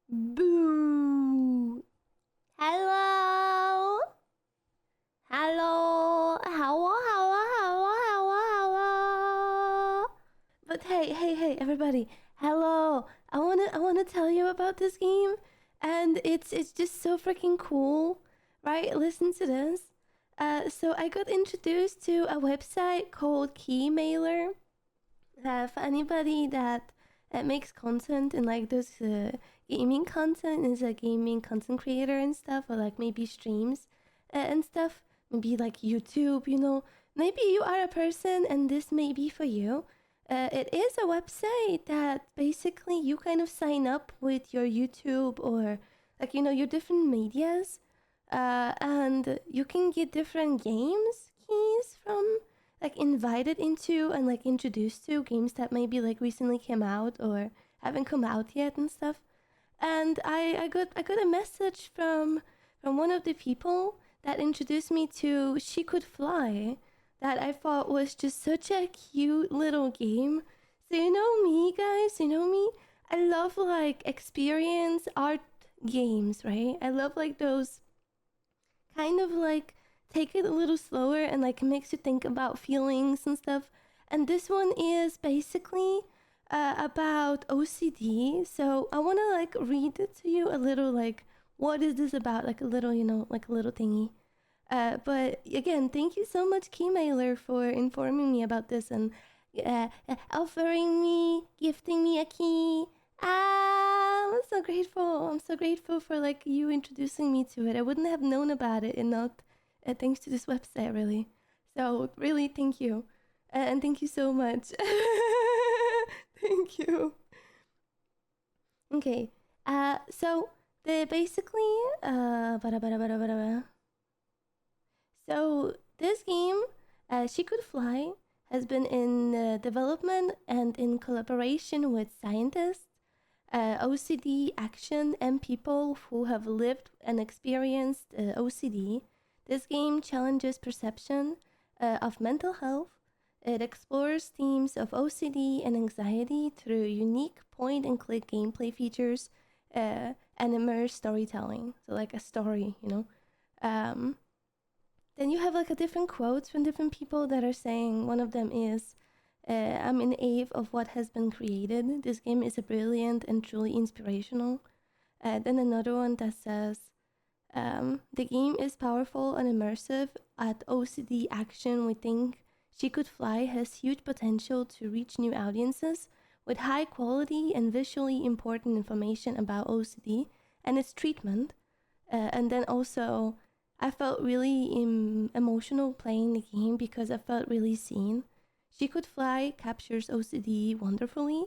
Boo! Hello! Hello! Hello! But hey, everybody! Hello! I wanna tell you about this game, and it's just so freaking cool, right? Listen to this. So I got introduced to a website called Keymailer. For anybody that makes content and like those gaming content, is a gaming content creator and stuff, or like maybe streams and stuff, maybe like YouTube, maybe you are a person and this may be for you. It is a website that basically you kind of sign up with your YouTube or like your different medias, and you can get different games keys from, like, invited into and like introduced to games that maybe like recently came out or haven't come out yet and stuff. And I got a message from one of the people that introduced me to She Could Fly, that I thought was just such a cute little game. So you know me, guys, you know me. I love like experience art games, right? I love like those kind of like take it a little slower and like makes you think about feelings and stuff. And this one is basically about OCD. So I want to like read it to you a little, like what is this about, like a little, like a little thingy. But again, thank you so much, Keymailer, for informing me about this and offering me, gifting me a key. I'm so grateful. I'm so grateful for like you introducing me to it. I wouldn't have known about it and not thanks to this website, really. So really, thank you, and thank you so much. Thank you. Okay. So the basically so this game, She Could Fly, has been in development and in collaboration with scientists, OCD Action, and people who have lived and experienced OCD. This game challenges perception of mental health. It explores themes of OCD and anxiety through unique point and click gameplay features and immersive storytelling. So, like a story, Um, then you have like a different quotes from different people that are saying, one of them is, I'm in awe of what has been created. This game is a brilliant and truly inspirational. Then another one that says, the game is powerful and immersive. At OCD Action, we think She Could Fly has huge potential to reach new audiences with high quality and visually important information about OCD and its treatment. And then also, I felt really emotional playing the game because I felt really seen. She Could Fly captures OCD wonderfully.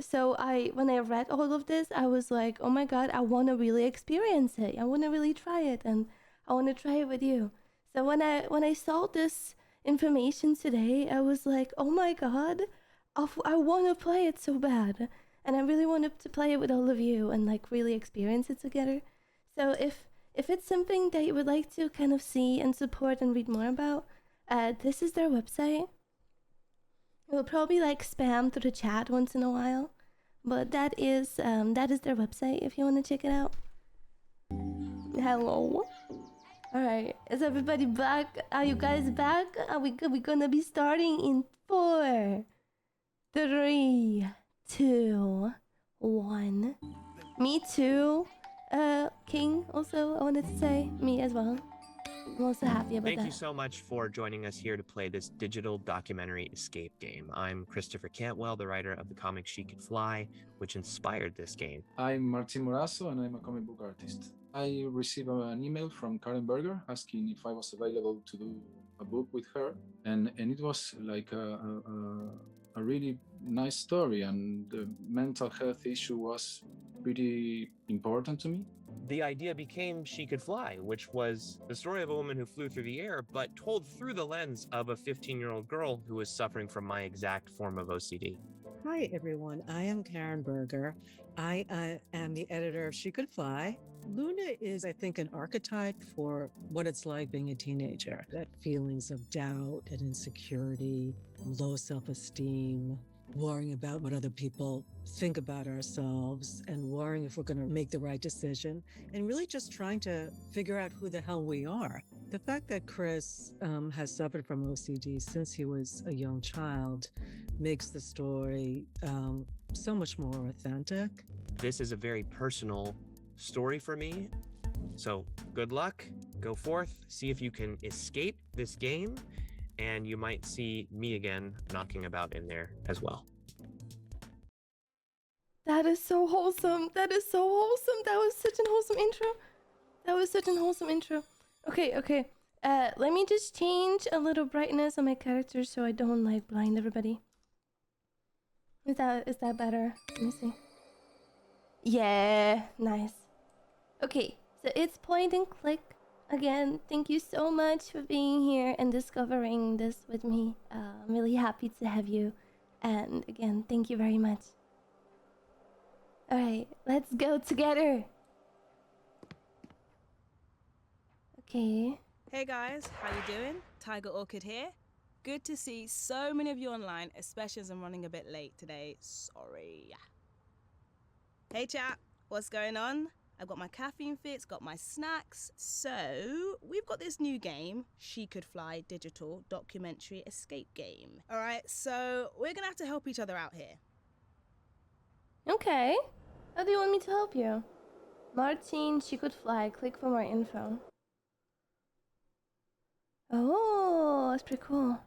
So when I read all of this, I was like, oh my god, I want to really experience it. I want to really try it, and I want to try it with you. So when I saw this information today, I was like, oh my god, I want to play it so bad, and I really wanted to play it with all of you and like really experience it together. So if it's something that you would like to kind of see and support and read more about, this is their website. It will probably like spam through the chat once in a while, but that is their website if you want to check it out. Hello. All right, is everybody back? Are you guys back? Are we gonna be starting in 4, 3, 2, 1. Me too. King. Also, I wanted to say me as well. I'm also happy about Thank that. you so much for joining us here to play this digital documentary escape game. I'm Christopher Cantwell, the writer of the comic She Could Fly, which inspired this game. I'm Martin Morazo, and I'm a comic book artist. I received an email from Karen Berger asking if I was available to do a book with her, and it was like a really nice story, and the mental health issue was pretty important to me. The idea became She Could Fly, which was the story of a woman who flew through the air, but told through the lens of a 15-year-old girl who was suffering from my exact form of OCD. Hi, everyone. I am Karen Berger. I am the editor of She Could Fly. Luna is, I think, an archetype for what it's like being a teenager. That feelings of doubt and insecurity, low self-esteem, worrying about what other people think about ourselves and worrying if we're going to make the right decision and really just trying to figure out who the hell we are. The fact that Chris has suffered from OCD since he was a young child makes the story so much more authentic. This is a very personal story for me. So good luck, go forth, see if you can escape this game, and you might see me again knocking about in there as well. That is so wholesome. That is so wholesome. That was such an wholesome intro. That was such an wholesome intro. Okay. Let me just change a little brightness on my character so I don't like blind everybody. Is that better? Let me see. Yeah, nice. Okay, so it's point and click. Again, thank you so much for being here and discovering this with me. I'm really happy to have you. And again, thank you very much. Alright, let's go together. Okay. Hey guys, how you doing? Tiger Orchid here. Good to see so many of you online, especially as I'm running a bit late today. Sorry. Hey chat, what's going on? I've got my caffeine fix, got my snacks. So, we've got this new game, She Could Fly digital documentary escape game. All right, so we're gonna have to help each other out here. Okay. How do you want me to help you? Martine, She Could Fly. Click for more info. Oh, that's pretty cool.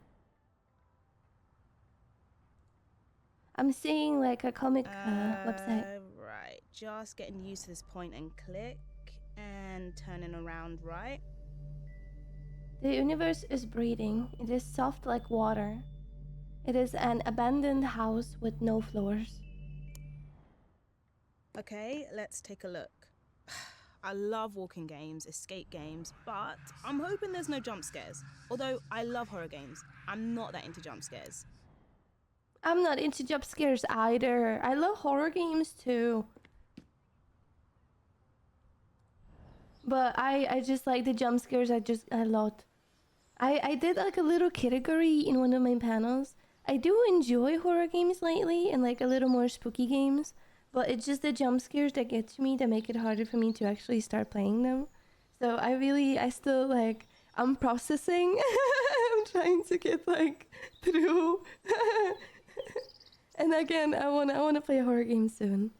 I'm seeing like a comic website. Right, just getting used to this point and click and turning around, right? The universe is breathing. It is soft like water. It is an abandoned house with no floors. Okay, let's take a look. I love walking games, escape games, but I'm hoping there's no jump scares. Although I love horror games, I'm not that into jump scares. I'm not into jump scares either. I love horror games too. But I just like the jump scares a lot. I did like a little category in one of my panels. I do enjoy horror games lately and like a little more spooky games. But it's just the jump scares that get to me that make it harder for me to actually start playing them. So I still like, I'm processing. I'm trying to get like through. And again, I wanna play a horror game soon.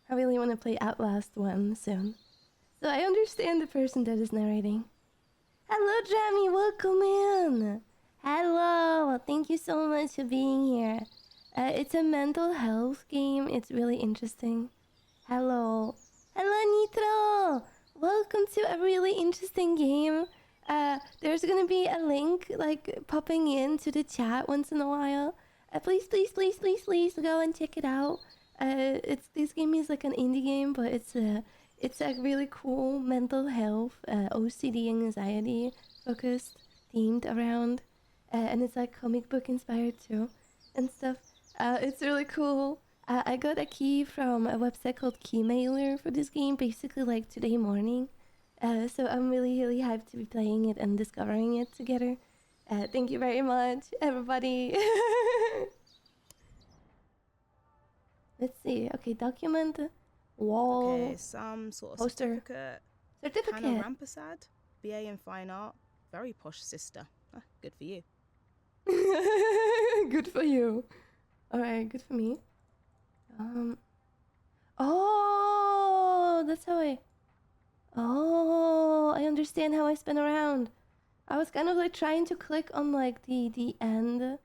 I really wanna play Outlast 1 soon. So I understand the person that is narrating. Hello, Jamie, welcome in. Hello, thank you so much for being here. It's a mental health game. It's really interesting. Hello. Hello, Nitro. Welcome to a really interesting game. There's gonna be a link like popping into the chat once in a while. Please go and check it out. This game is like an indie game, but it's a really cool mental health, OCD and anxiety focused, themed around, and it's like comic book inspired too, and stuff. It's really cool. I got a key from a website called Keymailer for this game, basically like today morning. So I'm really hyped to be playing it and discovering it together. Thank you very much, everybody. Let's see. Okay, document, wall, Okay, some sort of poster. certificate. Hannah Certificate. Rampasad, BA in Fine Art. Very posh sister. Ah, good for you. Good for you. Alright, good for me. Oh, that's how I understand how I spin around. I was kind of like trying to click on like the end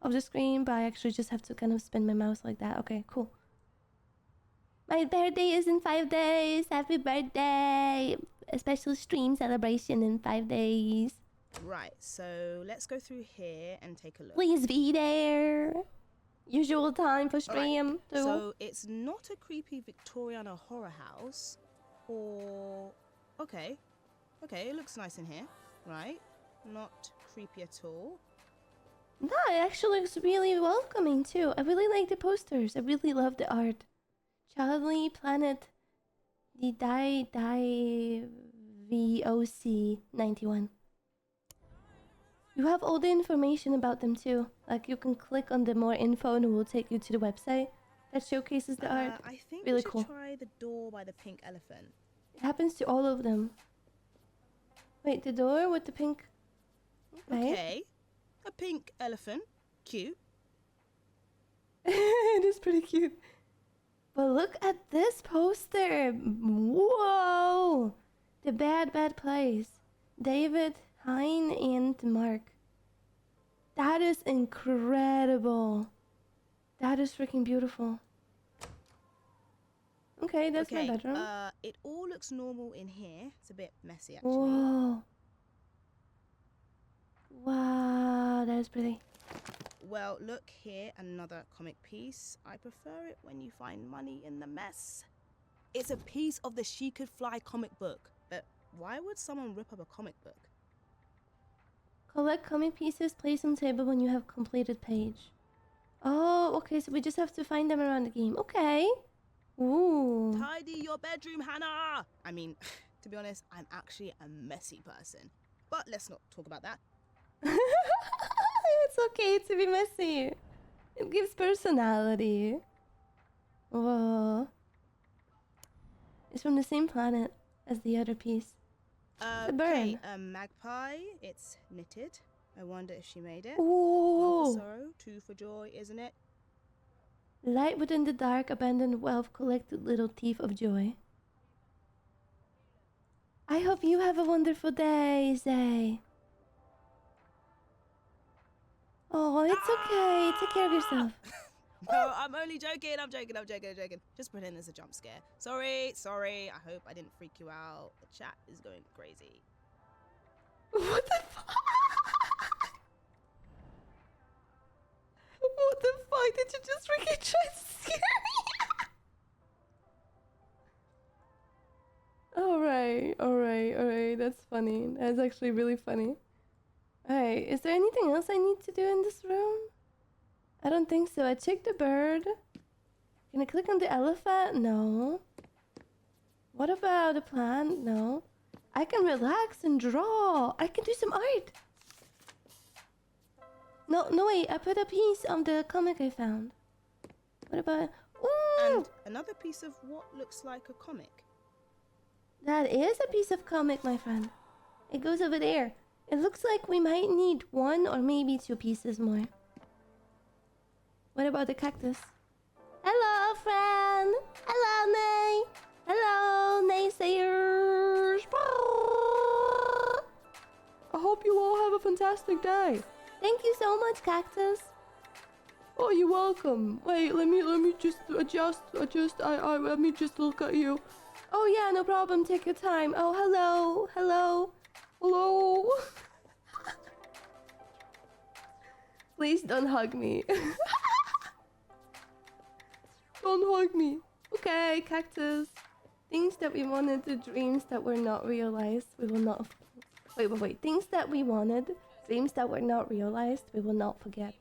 of the screen, but I actually just have to kind of spin my mouse like that. Okay, cool. My birthday is in 5 days. Happy birthday! A special stream celebration in 5 days. Right, so let's go through here and take a look. Please be there. Usual time for All right, stream. Too. so it's not a creepy Victoriana horror house, or okay, it looks nice in here, right? Not creepy at all. No, it actually looks really welcoming too. I really like the posters. I really love the art. Childly Planet, the VOC 91. You have all the information about them too. Like you can click on the more info and it will take you to the website that showcases the art. I think Really we should cool. try the door by the pink elephant. It happens to all of them. Wait, the door with the pink... Right? Okay. A pink elephant. Cute. It is pretty cute. But look at this poster. Whoa! The Bad Place. David, Hein, and Mark. That is incredible. That is freaking beautiful. Okay, that's my bedroom. It all looks normal in here. It's a bit messy, actually. Whoa. Wow, that is pretty. Well, look here, another comic piece. I prefer it when you find money in the mess. It's a piece of the She Could Fly comic book. But why would someone rip up a comic book? Collect comic pieces, place on table when you have completed page. Oh, okay, so we just have to find them around the game. Okay. Ooh. Tidy your bedroom, Hannah! I mean, to be honest, I'm actually a messy person. But let's not talk about that. It's okay to be messy. It gives personality. Whoa. It's from the same planet as the other piece. The Okay, bird. a magpie. It's knitted. I wonder if she made it. Ooh. One for sorrow, two for joy, isn't it? Light within the dark, abandoned wealth, collected little thief of joy. I hope you have a wonderful day, Zay. Oh, it's okay. Take care of yourself. No, I'm only joking. I'm joking. Just pretend it's a jump scare. Sorry. I hope I didn't freak you out. The chat is going crazy. What the fuck? What the fuck? Did you just freaking try to scare me? Alright. That's funny. That's actually really funny. Alright, is there anything else I need to do in this room? I don't think so. I checked the bird. Can I click on the elephant? No. What about the plant? No. I can relax and draw. I can do some art. No, wait. I put a piece of the comic I found. What about... Ooh! And another piece of what looks like a comic. That is a piece of comic, my friend. It goes over there. It looks like we might need one or maybe two pieces more. What about the cactus? Hello, friend. Hello, Nay. Hello, naysayers. I hope you all have a fantastic day. Thank you so much, cactus. Oh, you're welcome. Wait, let me just adjust. Let me just look at you. Oh yeah, no problem. Take your time. Oh, hello. Please don't hug me. Don't hug me. Okay, cactus. Things that we wanted, the dreams that were not realized, we will not... Wait. Things that we wanted, dreams that were not realized, we will not forget.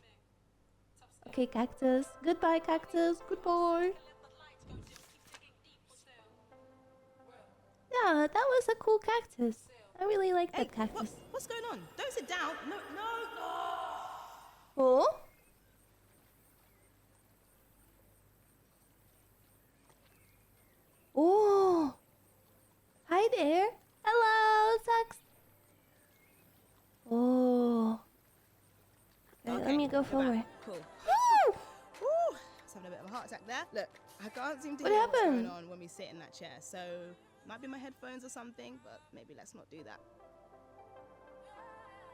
Okay, cactus. Goodbye, cactus. Goodbye. Yeah, that was a cool cactus. I really like that cactus. What's going on? Don't sit down. No. Oh? Oh! Hi there. Hello, Sax. Oh. Okay, let me go we're forward. back. Cool. Woo! Woo! Just having a bit of a heart attack there. Look, I can't seem to What hear happened? what's going on when we sit in that chair. So, might be my headphones or something, but maybe let's not do that.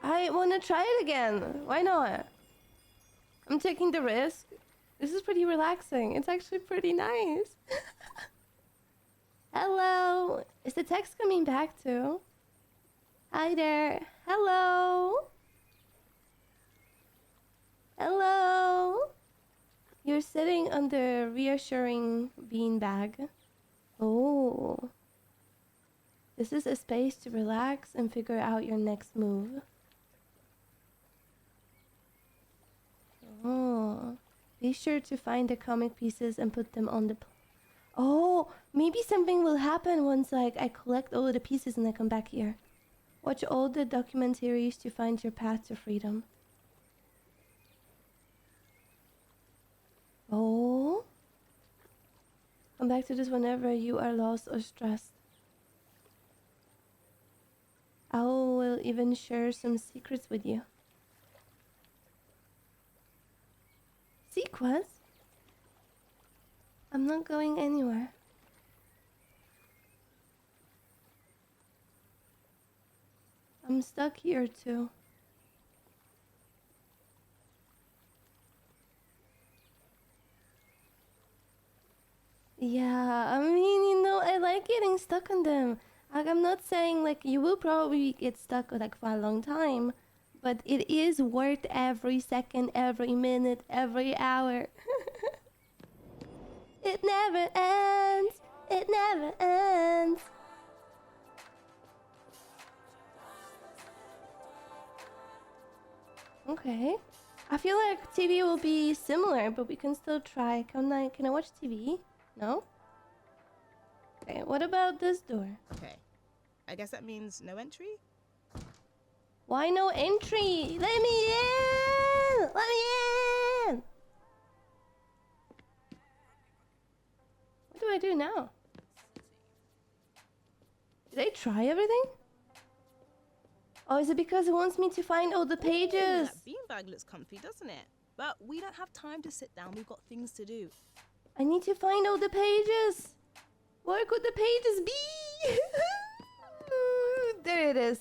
I want to try it again. Why not? I'm taking the risk. This is pretty relaxing. It's actually pretty nice. Hello. Is the text coming back too? Hi there. Hello. Hello. You're sitting on the reassuring beanbag. Oh. This is a space to relax and figure out your next move. Oh. Be sure to find the comic pieces and put them on the... Oh, maybe something will happen once like I collect all of the pieces and I come back here. Watch all the documentaries to find your path to freedom. Oh. Come back to this whenever you are lost or stressed. I will even share some secrets with you. Secrets? I'm not going anywhere. I'm stuck here too. Yeah, I mean, you know, I like getting stuck on them. Like, I'm not saying, like, you will probably get stuck, like, for a long time, but it is worth every second, every minute, every hour. It never ends. It never ends. Okay. I feel like TV will be similar, but we can still try. Can I watch TV? No? Okay, what about this door? Okay. I guess that means no entry? Why no entry? Let me in! Let me in! What do I do now? Did I try everything? Oh, is it because it wants me to find all the pages? That beanbag looks comfy, doesn't it? But we don't have time to sit down. We've got things to do. I need to find all the pages. Where could the pages be? There it is.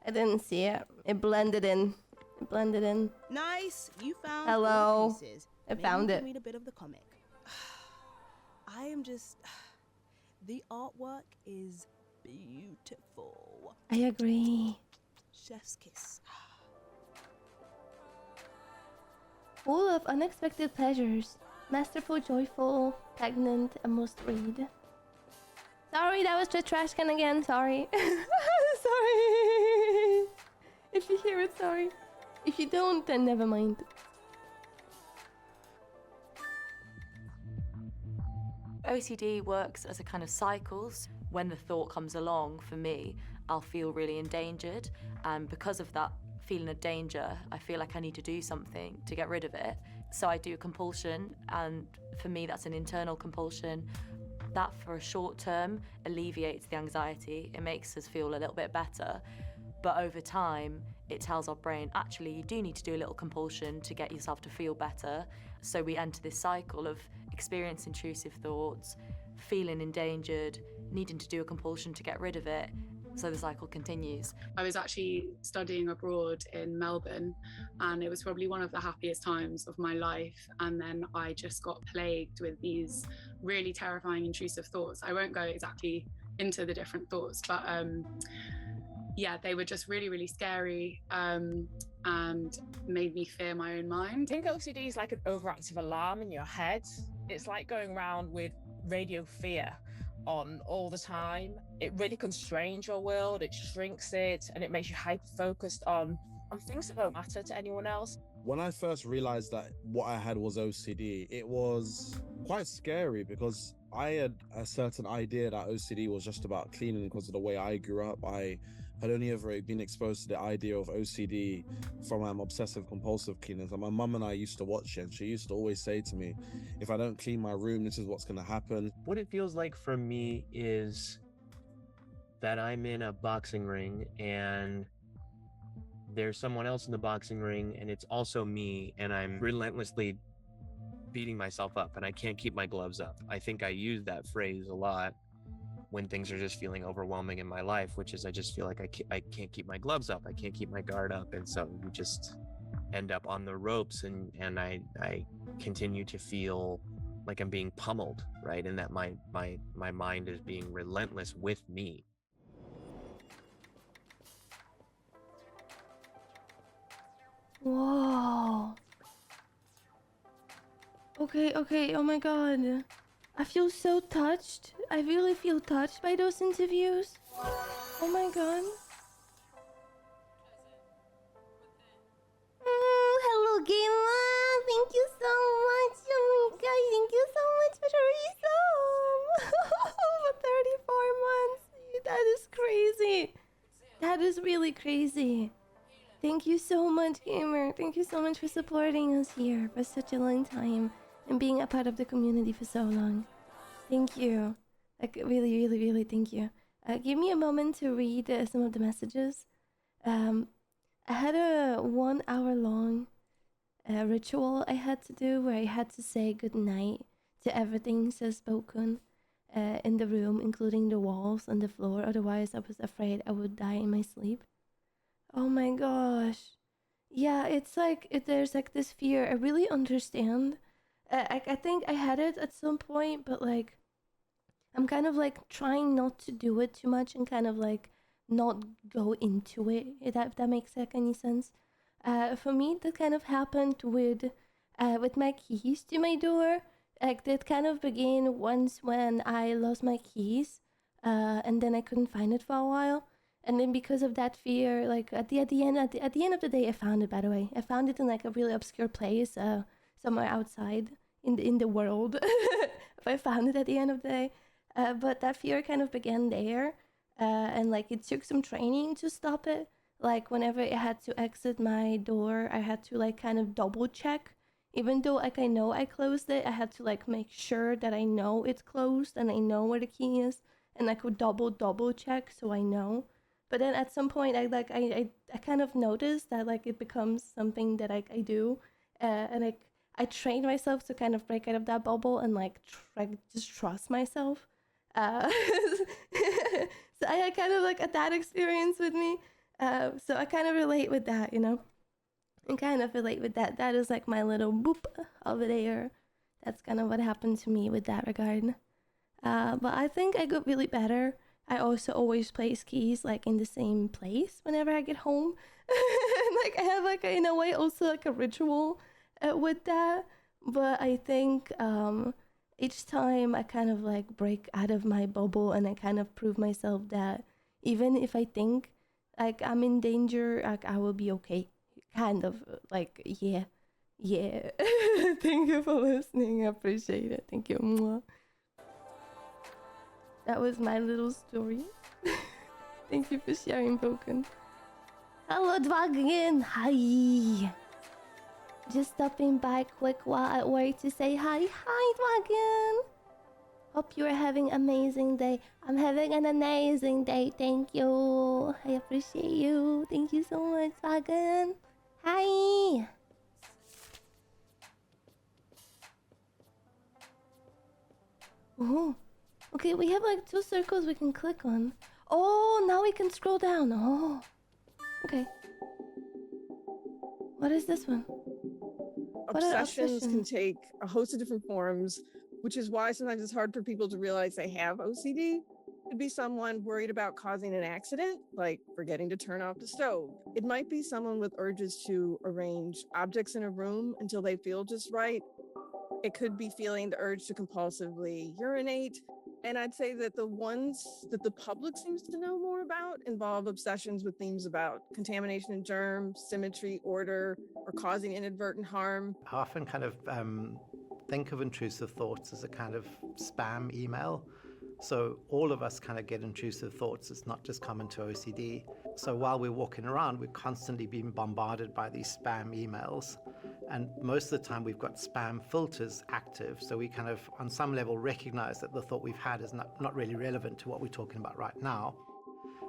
I didn't see it. It blended in. It blended in. Nice. You found Hello. all the pieces. I Maybe found you it. can read a bit of the comic. I am just... The artwork is beautiful. I agree. Chef's kiss. Full of unexpected pleasures. Masterful, joyful, pregnant, a must read. Sorry, that was the trash can again. Sorry. Sorry. If you hear it, sorry. If you don't, then never mind. OCD works as a kind of cycles. When the thought comes along, for me, I'll feel really endangered. And because of that feeling of danger, I feel like I need to do something to get rid of it. So I do a compulsion, and for me, that's an internal compulsion. That, for a short term, alleviates the anxiety. It makes us feel a little bit better. But over time, it tells our brain, actually, you do need to do a little compulsion to get yourself to feel better. So we enter this cycle of experiencing intrusive thoughts, feeling endangered, needing to do a compulsion to get rid of it. So the cycle continues. I was actually studying abroad in Melbourne, and it was probably one of the happiest times of my life. And then I just got plagued with these really terrifying intrusive thoughts. I won't go exactly into the different thoughts, but yeah, they were just really, really scary and made me fear my own mind. I think OCD is like an overactive alarm in your head. It's like going around with radio fear on all the time. It really constrains your world, it shrinks it, and it makes you hyper-focused on things that don't matter to anyone else. When I first realized that what I had was OCD, it was quite scary because I had a certain idea that OCD was just about cleaning because of the way I grew up. I had only ever been exposed to the idea of OCD from obsessive compulsive cleaners. And my mum and I used to watch it, and she used to always say to me, if I don't clean my room, this is what's going to happen. What it feels like for me is that I'm in a boxing ring and there's someone else in the boxing ring and it's also me, and I'm relentlessly beating myself up and I can't keep my gloves up. I think I use that phrase a lot when things are just feeling overwhelming in my life, which is I just feel like I can't keep my gloves up, I can't keep my guard up, and so you just end up on the ropes, and I continue to feel like I'm being pummeled, right? And that my mind is being relentless with me. Whoa. Okay, oh my god. I feel so touched. I really feel touched by those interviews. Oh my god. Hello, Gayla. Thank you so much. Oh my god, thank you so much for the resub. For 34 months. That is crazy. That That is really crazy. Thank you so much, Gamer. Thank you so much for supporting us here for such a long time and being a part of the community for so long. Thank you. Like, really, really, really thank you. Give me a moment to read some of the messages. I had a 1 hour long ritual I had to do where I had to say goodnight to everything says spoken in the room, including the walls and the floor. Otherwise, I was afraid I would die in my sleep. Oh my gosh. Yeah, it's like there's like this fear. I really understand. I think I had it at some point, but like I'm kind of like trying not to do it too much and kind of like not go into it. If that makes like any sense. For me, that kind of happened with my keys to my door. Like that kind of began once when I lost my keys, and then I couldn't find it for a while. And then because of that fear, like at the end of the day, I found it. By the way, I found it in like a really obscure place, somewhere outside in the world. But I found it at the end of the day. But that fear kind of began there, and like it took some training to stop it. Like whenever I had to exit my door, I had to like kind of double check. Even though like I know I closed it, I had to like make sure that I know it's closed and I know where the key is, and I could double check so I know. But then at some point, I kind of noticed that like it becomes something that I do, and like I trained myself to kind of break out of that bubble and like just trust myself. So I kind of like that experience with me. So I kind of relate with that, you know. I kind of relate with that. That is like my little boop over there. That's kind of what happened to me with that regard. But I think I got really better. I also always place keys like in the same place whenever I get home. Like I have like in a way also like a ritual with that. But I think each time I kind of like break out of my bubble and I kind of prove myself that even if I think like I'm in danger, like I will be okay. Kind of like yeah. Thank you for listening. I appreciate it. Thank you. Mwah. That was my little story. Thank you for sharing, Broken. Hello, Dragon. Hi. Just stopping by quick while at work to say hi. Hi, Dragon. Hope you are having an amazing day. I'm having an amazing day. Thank you. I appreciate you. Thank you so much, Dragon. Hi. Oh. Okay, we have like 2 circles we can click on. Oh, now we can scroll down. Oh. Okay. What is this one? What are Obsessions can obsessions? take a host of different forms, which is why sometimes it's hard for people to realize they have OCD. It could be someone worried about causing an accident, like forgetting to turn off the stove. It might be someone with urges to arrange objects in a room until they feel just right. It could be feeling the urge to compulsively urinate. And I'd say that the ones that the public seems to know more about involve obsessions with themes about contamination and germs, symmetry, order, or causing inadvertent harm. I often kind of think of intrusive thoughts as a kind of spam email. So all of us kind of get intrusive thoughts. It's not just common to OCD. So while we're walking around, we're constantly being bombarded by these spam emails. And most of the time we've got spam filters active. So we kind of, on some level, recognize that the thought we've had is not really relevant to what we're talking about right now.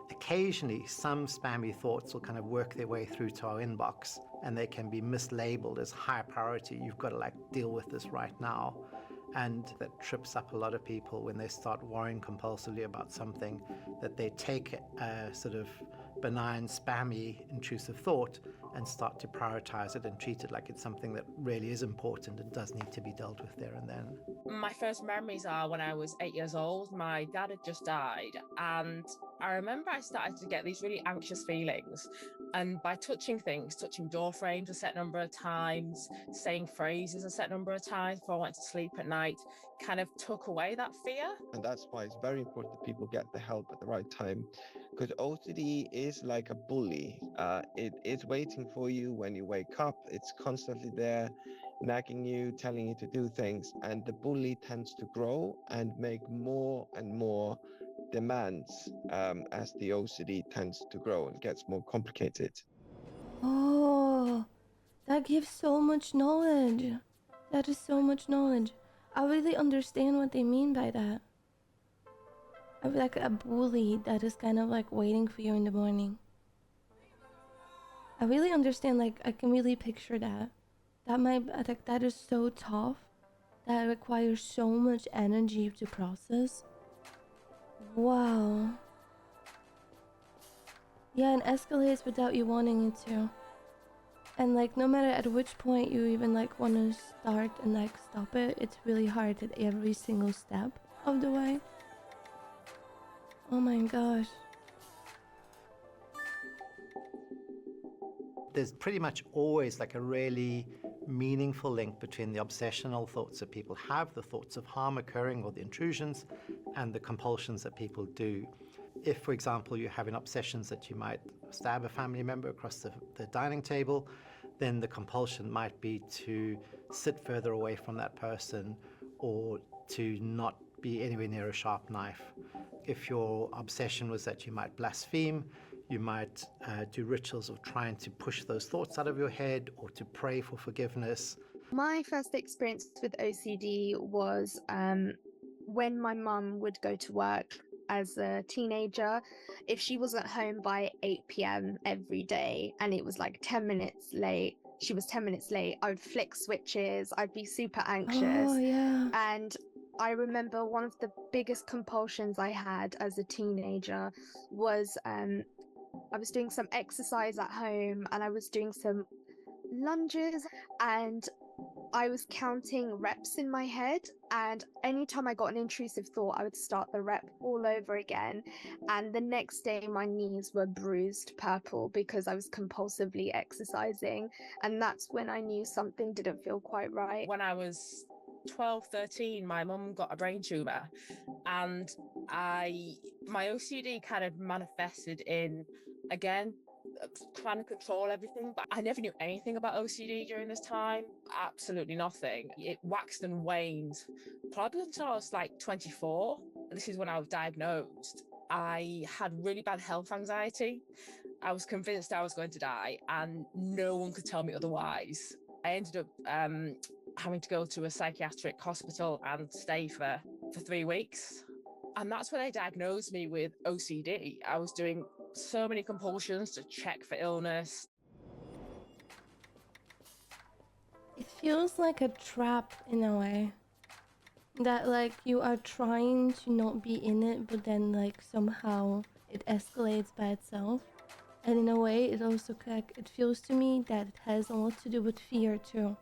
Occasionally, some spammy thoughts will kind of work their way through to our inbox, and they can be mislabeled as high priority. You've got to like deal with this right now. And that trips up a lot of people when they start worrying compulsively about something, that they take a sort of benign, spammy, intrusive thought and start to prioritize it and treat it like it's something that really is important and does need to be dealt with there and then. My first memories are when I was 8 years old. My dad had just died, and I remember I started to get these really anxious feelings. And by touching things, touching door frames a set number of times, saying phrases a set number of times before I went to sleep at night, kind of took away that fear. And that's why it's very important that people get the help at the right time, because OCD is like a bully. It is waiting for you when you wake up. It's constantly there, nagging you, telling you to do things. And the bully tends to grow and make more and more demands as the OCD tends to grow and gets more complicated. Oh, that gives so much knowledge. That is so much knowledge. I really understand what they mean by that. I feel like a bully that is kind of like waiting for you in the morning. I really understand, like I can really picture that. That is so tough. That requires so much energy to process. Wow. Yeah, and escalates without you wanting it to. And like no matter at which point you even like want to start and like stop it, it's really hard at every single step of the way. Oh my gosh. There's pretty much always like a really meaningful link between the obsessional thoughts that people have, the thoughts of harm occurring or the intrusions, and the compulsions that people do. If, for example, you're having obsessions that you might stab a family member across the dining table, then the compulsion might be to sit further away from that person or to not be anywhere near a sharp knife. If your obsession was that you might blaspheme, you might do rituals of trying to push those thoughts out of your head or to pray for forgiveness. My first experience with OCD was when my mum would go to work as a teenager. If she wasn't home by 8 p.m. every day and it was like 10 minutes late, she was 10 minutes late, I would flick switches, I'd be super anxious. Oh yeah. And I remember one of the biggest compulsions I had as a teenager was I was doing some exercise at home and I was doing some lunges and I was counting reps in my head, and anytime I got an intrusive thought, I would start the rep all over again. And the next day, my knees were bruised purple because I was compulsively exercising. And that's when I knew something didn't feel quite right. When I was 12, 13, my mum got a brain tumor, and my OCD kind of manifested in, again, trying to control everything, but I never knew anything about OCD during this time. Absolutely nothing. It waxed and waned probably until I was like 24. This is when I was diagnosed. I had really bad health anxiety. I was convinced I was going to die, and no one could tell me otherwise. I ended up having to go to a psychiatric hospital and stay for 3 weeks. And that's when they diagnosed me with OCD. I was doing so many compulsions to check for illness. It feels like a trap in a way. That like you are trying to not be in it, but then like somehow it escalates by itself. And in a way, it also like it feels to me that it has a lot to do with fear too.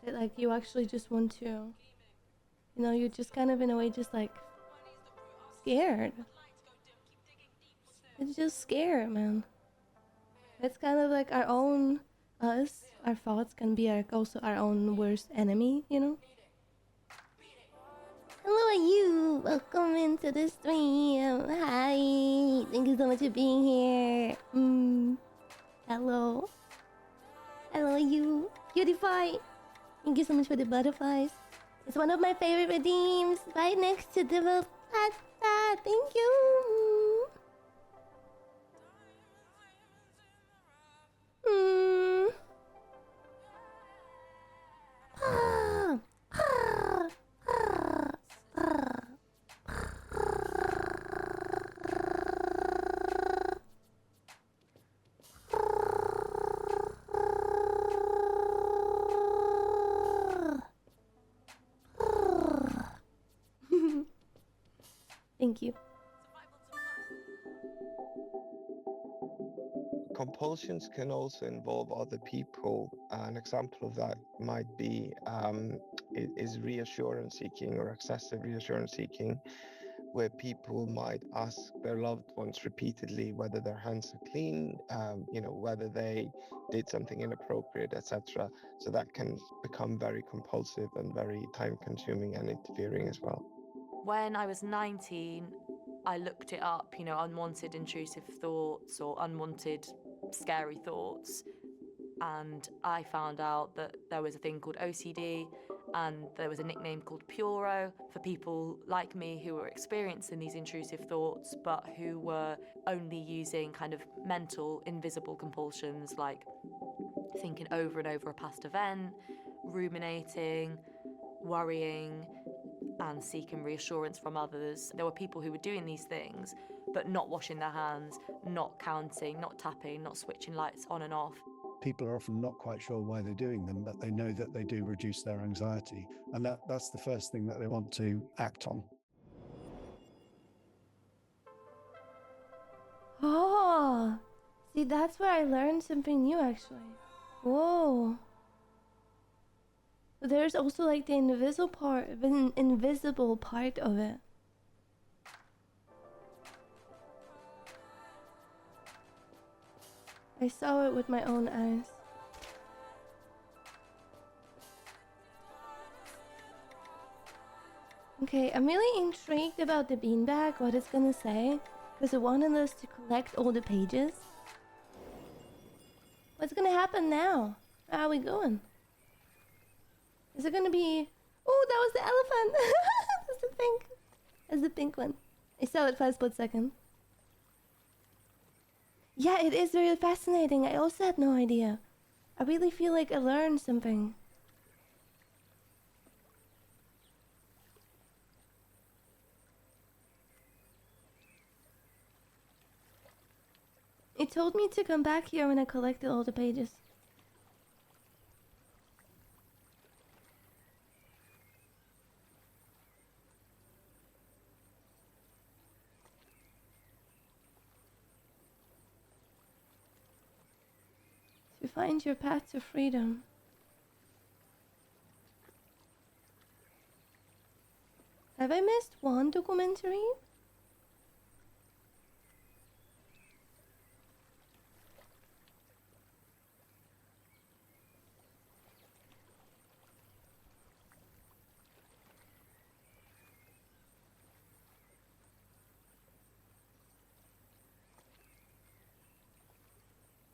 That like you actually just want to, you know, you're just kind of in a way just like scared. It's just scared, man. It's kind of like our own us. Our thoughts can be like also our own worst enemy, you know. Hello, you. Welcome into the stream. Hi. Thank you so much for being here. Hello. Hello, you. Beautify. Thank you so much for the butterflies. It's one of my favorite redeems. Right next to the pasta. Thank you. Thank you. Compulsions can also involve other people. An example of that might be is reassurance seeking or excessive reassurance seeking, where people might ask their loved ones repeatedly whether their hands are clean, whether they did something inappropriate, etc. So that can become very compulsive and very time-consuming and interfering as well. When I was 19, I looked it up, unwanted intrusive thoughts or unwanted scary thoughts. And I found out that there was a thing called OCD and there was a nickname called Puro for people like me who were experiencing these intrusive thoughts but who were only using kind of mental, invisible compulsions like thinking over and over a past event, ruminating, worrying, and seeking reassurance from others. There were people who were doing these things but not washing their hands, not counting, not tapping, not switching lights on and off. People are often not quite sure why they're doing them, but they know that they do reduce their anxiety. And that's the first thing that they want to act on. Oh, see, that's where I learned something new, actually. Whoa. There's also like the invisible part of it. I saw it with my own eyes. Okay, I'm really intrigued about the beanbag, what it's gonna say, because it wanted us to collect all the pages. What's gonna happen now? Where are we going? Is it gonna be... Oh, that was the elephant! That's the pink. That's the pink one. I saw it for a split second. Yeah, it is very fascinating. I also had no idea. I really feel like I learned something. It told me to come back here when I collected all the pages. To find your path to freedom. Have I missed one documentary?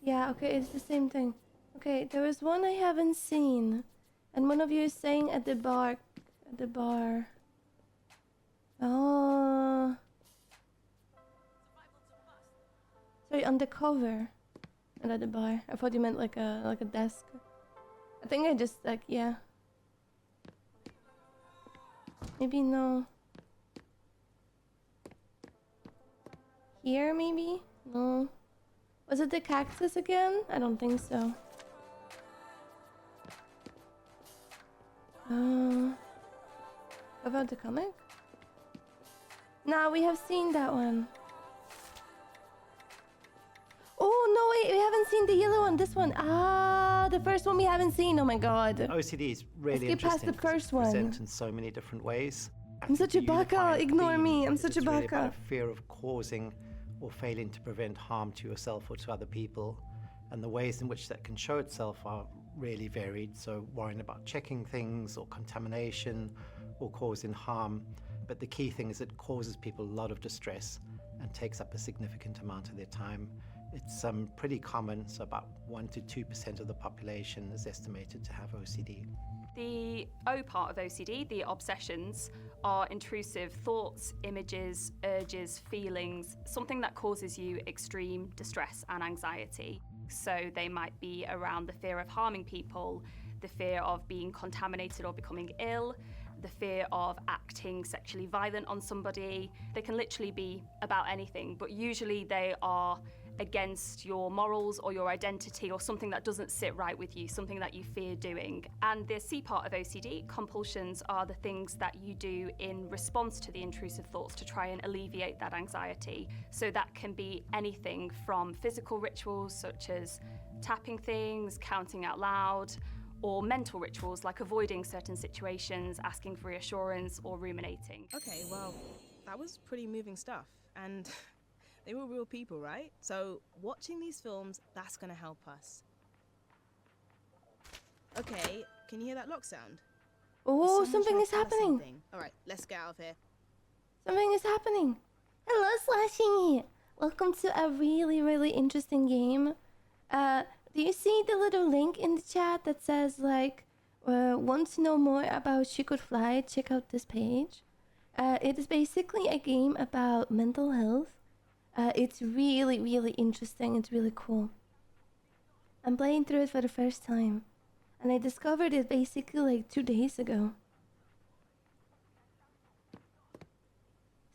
Yeah, okay, it's the same thing. Okay, there was one I haven't seen. And one of you is saying at the bar. Oh. Sorry, on the cover. And at the bar. I thought you meant like a desk. I think I just like, yeah. Maybe no. Here maybe? No. Was it the cactus again? I don't think so. About the comic? Nah, we have seen that one. Oh, no, wait, we haven't seen the yellow one. This one. Ah, the first one we haven't seen. Oh my god. OCD is really Let's get past interesting. the first one. Present in so many different ways. I'm such a baka. Ignore me. I'm such a It's really baka. about a fear of causing or failing to prevent harm to yourself or to other people. And the ways in which that can show itself are really varied. So worrying about checking things or contamination or causing harm. But the key thing is it causes people a lot of distress and takes up a significant amount of their time. It's pretty common, so about 1 to 2% of the population is estimated to have OCD. The O part of OCD, the obsessions, are intrusive thoughts, images, urges, feelings, something that causes you extreme distress and anxiety. So they might be around the fear of harming people, the fear of being contaminated or becoming ill, the fear of acting sexually violent on somebody. They can literally be about anything, but usually they are against your morals or your identity or something that doesn't sit right with you, something that you fear doing. And the C part of OCD, compulsions, are the things that you do in response to the intrusive thoughts to try and alleviate that anxiety. So that can be anything from physical rituals such as tapping things, counting out loud, or mental rituals like avoiding certain situations, asking for reassurance, or ruminating. Okay, well, that was pretty moving stuff. And they were real people, right? So watching these films, that's gonna help us. Okay, can you hear that lock sound? Oh, something is happening. All right, let's get out of here. Something is happening. Hello, Slashy. Welcome to a really, really interesting game. Do you see the little link in the chat that says like, want to know more about She Could Fly, check out this page. It is basically a game about mental health. It's really, really interesting. It's really cool. I'm playing through it for the first time, and I discovered it basically like 2 days ago.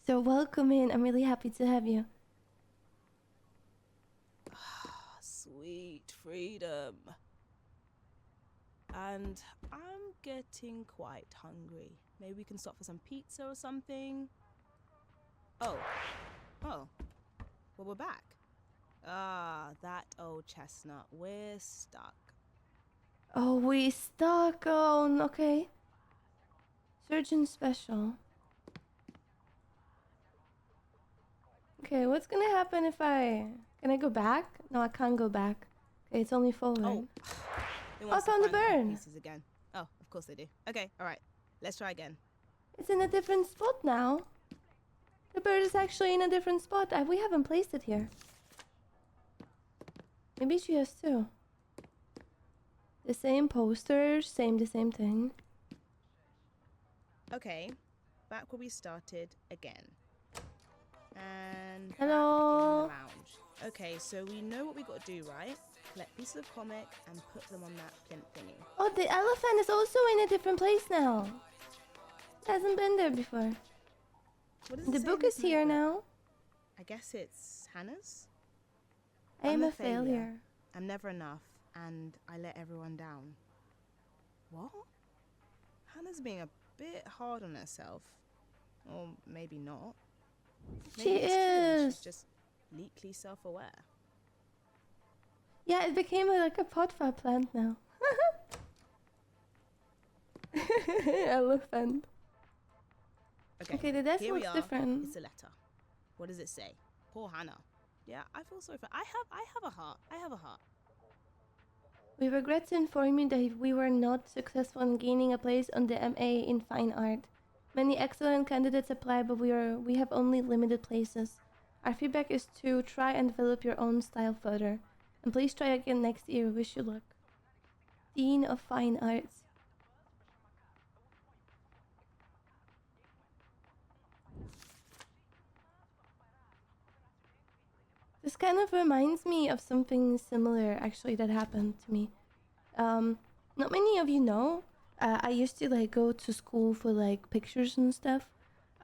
So welcome in. I'm really happy to have you. Sweet freedom. And I'm getting quite hungry. Maybe we can stop for some pizza or something. Oh. Well, we're back. Ah, that old chestnut. We're stuck. Oh, we stuck. Oh, okay. Surgeon Special. Okay, what's gonna happen if Can I go back? No, I can't go back. Okay, it's only forward. Oh. I found the bird. Pieces again. Oh, of course they do. Okay, alright. Let's try again. It's in a different spot now. The bird is actually in a different spot. We haven't placed it here. Maybe she has too. The same posters, the same thing. Okay, back where we started again. And hello. Back in the lounge. Okay, so we know what we got to do, right? Collect pieces of comic and put them on that plinth thingy. Oh, the elephant is also in a different place now. It hasn't been there before. The book is here now. I guess it's Hannah's? I am a failure. I'm never enough, and I let everyone down. What? Hannah's being a bit hard on herself. Or maybe not. Maybe She it's true. is. She's just leakly self-aware. Yeah, it became like a potfar plant now. Elephant. Okay, the desk here we looks are. different. It's a letter. What does it say? Poor Hannah. Yeah, I feel sorry for her. I have a heart. I have a heart. We regret to inform you that we were not successful in gaining a place on the MA in Fine Art. Many excellent candidates applied, but we have only limited places. Our feedback is to try and develop your own style further. And please try again next year. Wish you luck. Dean of Fine Arts. This kind of reminds me of something similar actually that happened to me. Not many of you know, I used to like go to school for like pictures and stuff.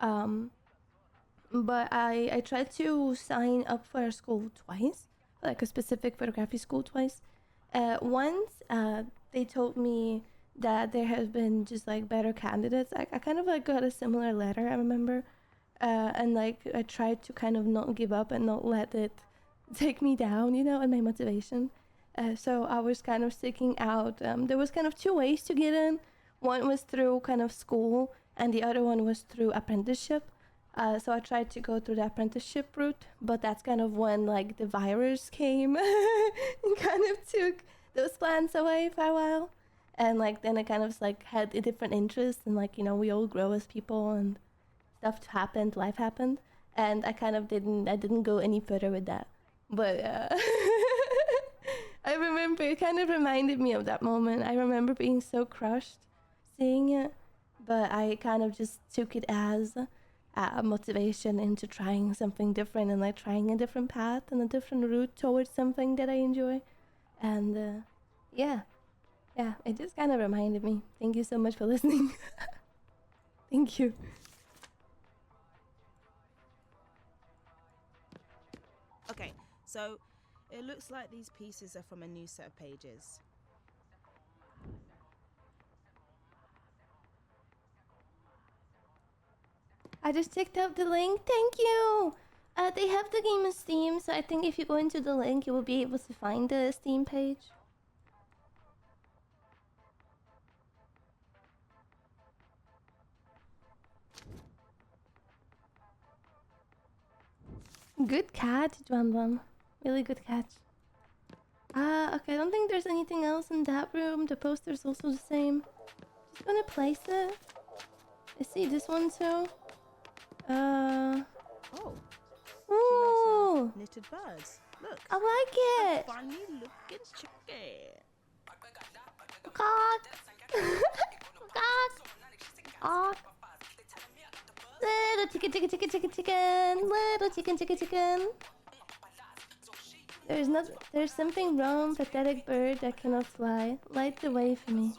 But I tried to sign up for a school twice, like a specific photography school twice. Once they told me that there has been just like better candidates. I kind of like got a similar letter, I remember. And like I tried to kind of not give up and not let it take me down, you know, and my motivation. So I was kind of sticking out. There was kind of two ways to get in. One was through kind of school, and the other one was through apprenticeship. So I tried to go through the apprenticeship route, but that's kind of when like the virus came and kind of took those plans away for a while. And like then I kind of like had a different interest, and like, you know, we all grow as people and stuff happened, life happened, and I kind of didn't go any further with that. But I remember it kind of reminded me of that moment. I remember being so crushed seeing it, but I kind of just took it as a motivation into trying something different and like trying a different path and a different route towards something that I enjoy. And yeah, it just kind of reminded me. Thank you so much for listening. Thank you. Okay, so it looks like these pieces are from a new set of pages. I just checked out the link. Thank you. They have the game on Steam, so I think if you go into the link, you will be able to find the Steam page. Good catch, Dwam. Really good catch. Okay, I don't think there's anything else in that room. The poster's also the same. Just gonna place it. I see this one too. Oh. Ooh. Knitted birds. Look. I like it. A funny looking chicken. Cock. Little chicken, chicken, chicken, chicken, chicken. Little chicken, chicken, chicken. There's something wrong, pathetic bird that cannot fly. Light the way for me.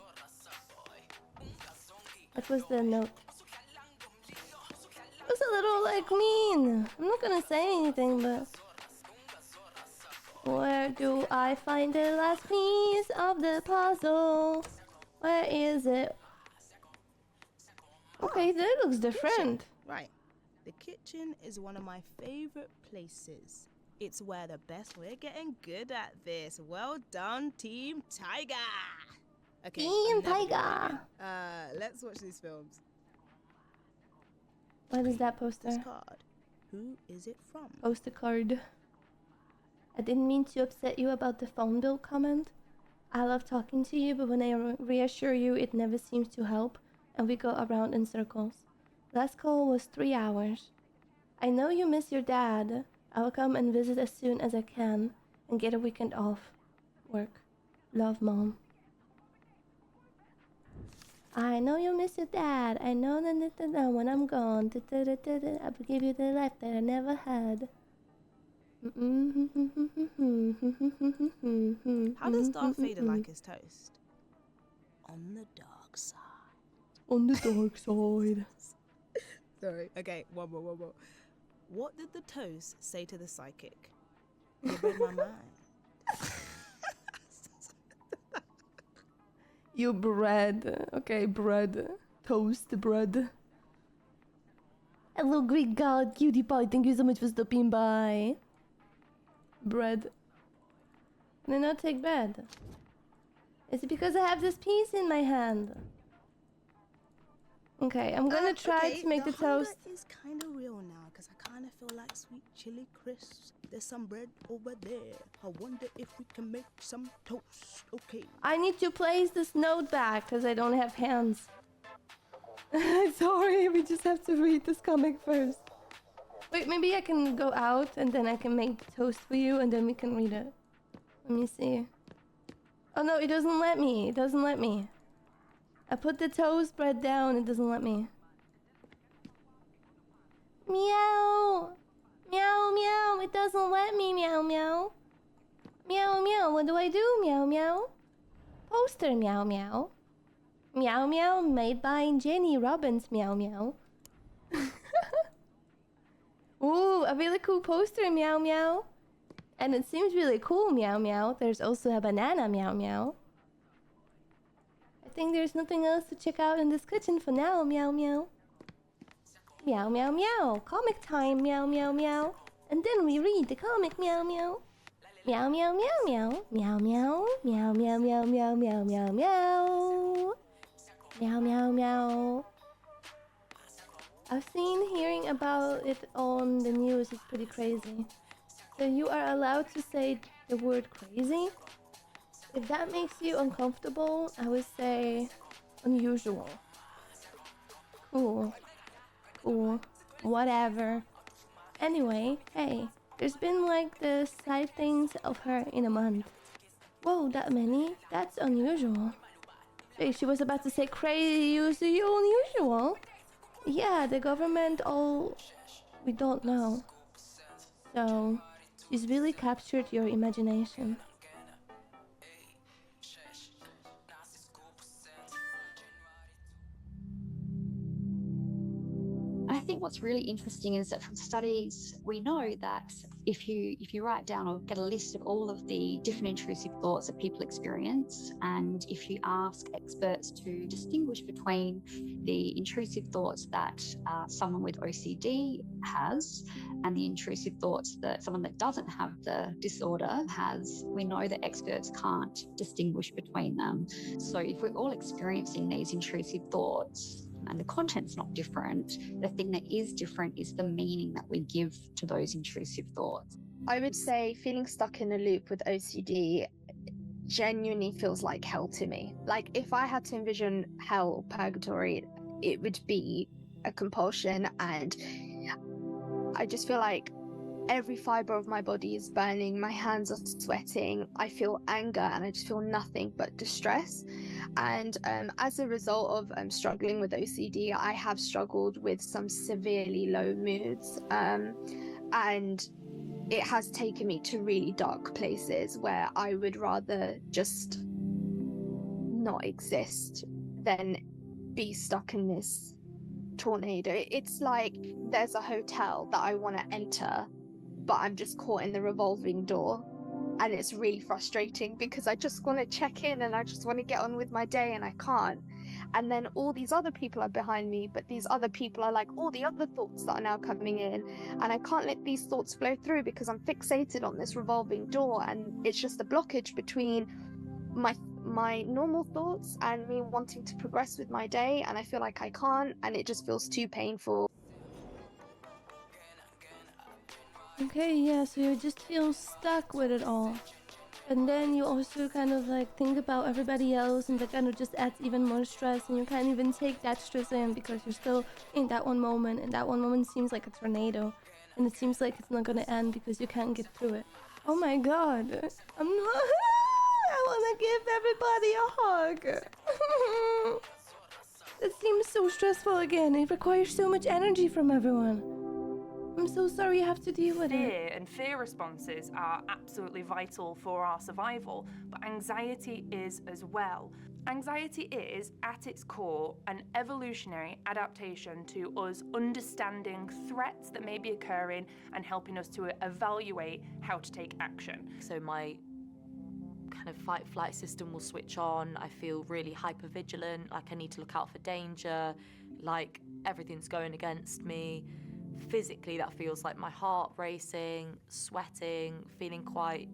That was the note. It was a little like mean. I'm not gonna say anything, but where do I find the last piece of the puzzle? Where is it? Okay, that looks different. Right. The kitchen is one of my favorite places. It's where the best. We're getting good at this. Well done, Team Tiger. Okay. Team Tiger. Let's watch these films. What is that poster? This card. Who is it from? Poster card. I didn't mean to upset you about the phone bill comment. I love talking to you, but when I reassure you, it never seems to help, and we go around in circles. Last call was 3 hours. I know you miss your dad. I'll come and visit as soon as I can and get a weekend off work. Love, Mom. I know you miss your dad. I know that when I'm gone, I will give you the life that I never had. How does Darth Vader like his toast? On the dark side. On the dark side. Sorry. Okay, one more. What did the toast say to the psychic? You read my mind. You bread. Okay, bread. Toast bread. Hello, Greek god, cutie pie. Thank you so much for stopping by. Bread. Can I not take bread? Is it because I have this piece in my hand? Okay, I'm gonna try to make the toast. Is kind of real now because I kind of feel like sweet chili crisps. There's some bread over there. I wonder if we can make some toast. Okay. I need to place this note back because I don't have hands. Sorry, we just have to read this comic first. Wait, maybe I can go out and then I can make the toast for you and then we can read it. Let me see. Oh no, it doesn't let me. It doesn't let me. I put the toast bread down, it doesn't let me. Meow! Meow, meow, it doesn't let me, meow, meow. Meow, meow, what do I do, meow, meow? Poster, meow, meow. Meow, meow, made by Jenny Robbins, meow, meow. Ooh, a really cool poster, meow, meow. And it seems really cool, meow, meow. There's also a banana, meow, meow. I think there's nothing else to check out in this kitchen for now, meow, meow. Meow, meow, meow. Comic time, meow, meow, meow. And then we read the comic, meow, meow. Meow, meow, meow, meow. Meow, meow. Meow, meow, meow, meow, meow, meow, meow. Meow, meow, meow. I've seen hearing about it on the news. It's pretty crazy. So you are allowed to say the word crazy? If that makes you uncomfortable, I would say unusual. Cool. Cool. Whatever. Anyway, hey, there's been like the sightings of her in a month. Whoa, that many? That's unusual. Hey, she was about to say crazy, unusual. Yeah, the government we don't know. So, she's really captured your imagination. I think what's really interesting is that from studies, we know that if you write down or get a list of all of the different intrusive thoughts that people experience, and if you ask experts to distinguish between the intrusive thoughts that someone with OCD has and the intrusive thoughts that someone that doesn't have the disorder has, we know that experts can't distinguish between them. So if we're all experiencing these intrusive thoughts, and the content's not different, the thing that is different is the meaning that we give to those intrusive thoughts. I would say feeling stuck in a loop with OCD genuinely feels like hell to me. Like if I had to envision hell, purgatory, it would be a compulsion, and I just feel like every fiber of my body is burning, my hands are sweating, I feel anger, and I just feel nothing but distress. And as a result of struggling with OCD, I have struggled with some severely low moods, and it has taken me to really dark places where I would rather just not exist than be stuck in this tornado. It's like there's a hotel that I want to enter, but I'm just caught in the revolving door, and it's really frustrating because I just want to check in and I just want to get on with my day, and I can't. And then all these other people are behind me, but these other people are like all the other thoughts that are now coming in, and I can't let these thoughts flow through because I'm fixated on this revolving door, and it's just a blockage between my normal thoughts and me wanting to progress with my day, and I feel like I can't, and it just feels too painful. Okay, yeah, so you just feel stuck with it all. And then you also kind of like think about everybody else, and that kind of just adds even more stress, and you can't even take that stress in because you're still in that one moment, and that one moment seems like a tornado, and it seems like it's not gonna end because you can't get through it. Oh my god, I'm not I wanna give everybody a hug. It seems so stressful again. It requires so much energy from everyone. I'm so sorry you have to deal with it. Fear and fear responses are absolutely vital for our survival, but anxiety is as well. Anxiety is, at its core, an evolutionary adaptation to us understanding threats that may be occurring and helping us to evaluate how to take action. So my kind of fight-flight system will switch on. I feel really hyper-vigilant, like I need to look out for danger, like everything's going against me. Physically, that feels like my heart racing, sweating, feeling quite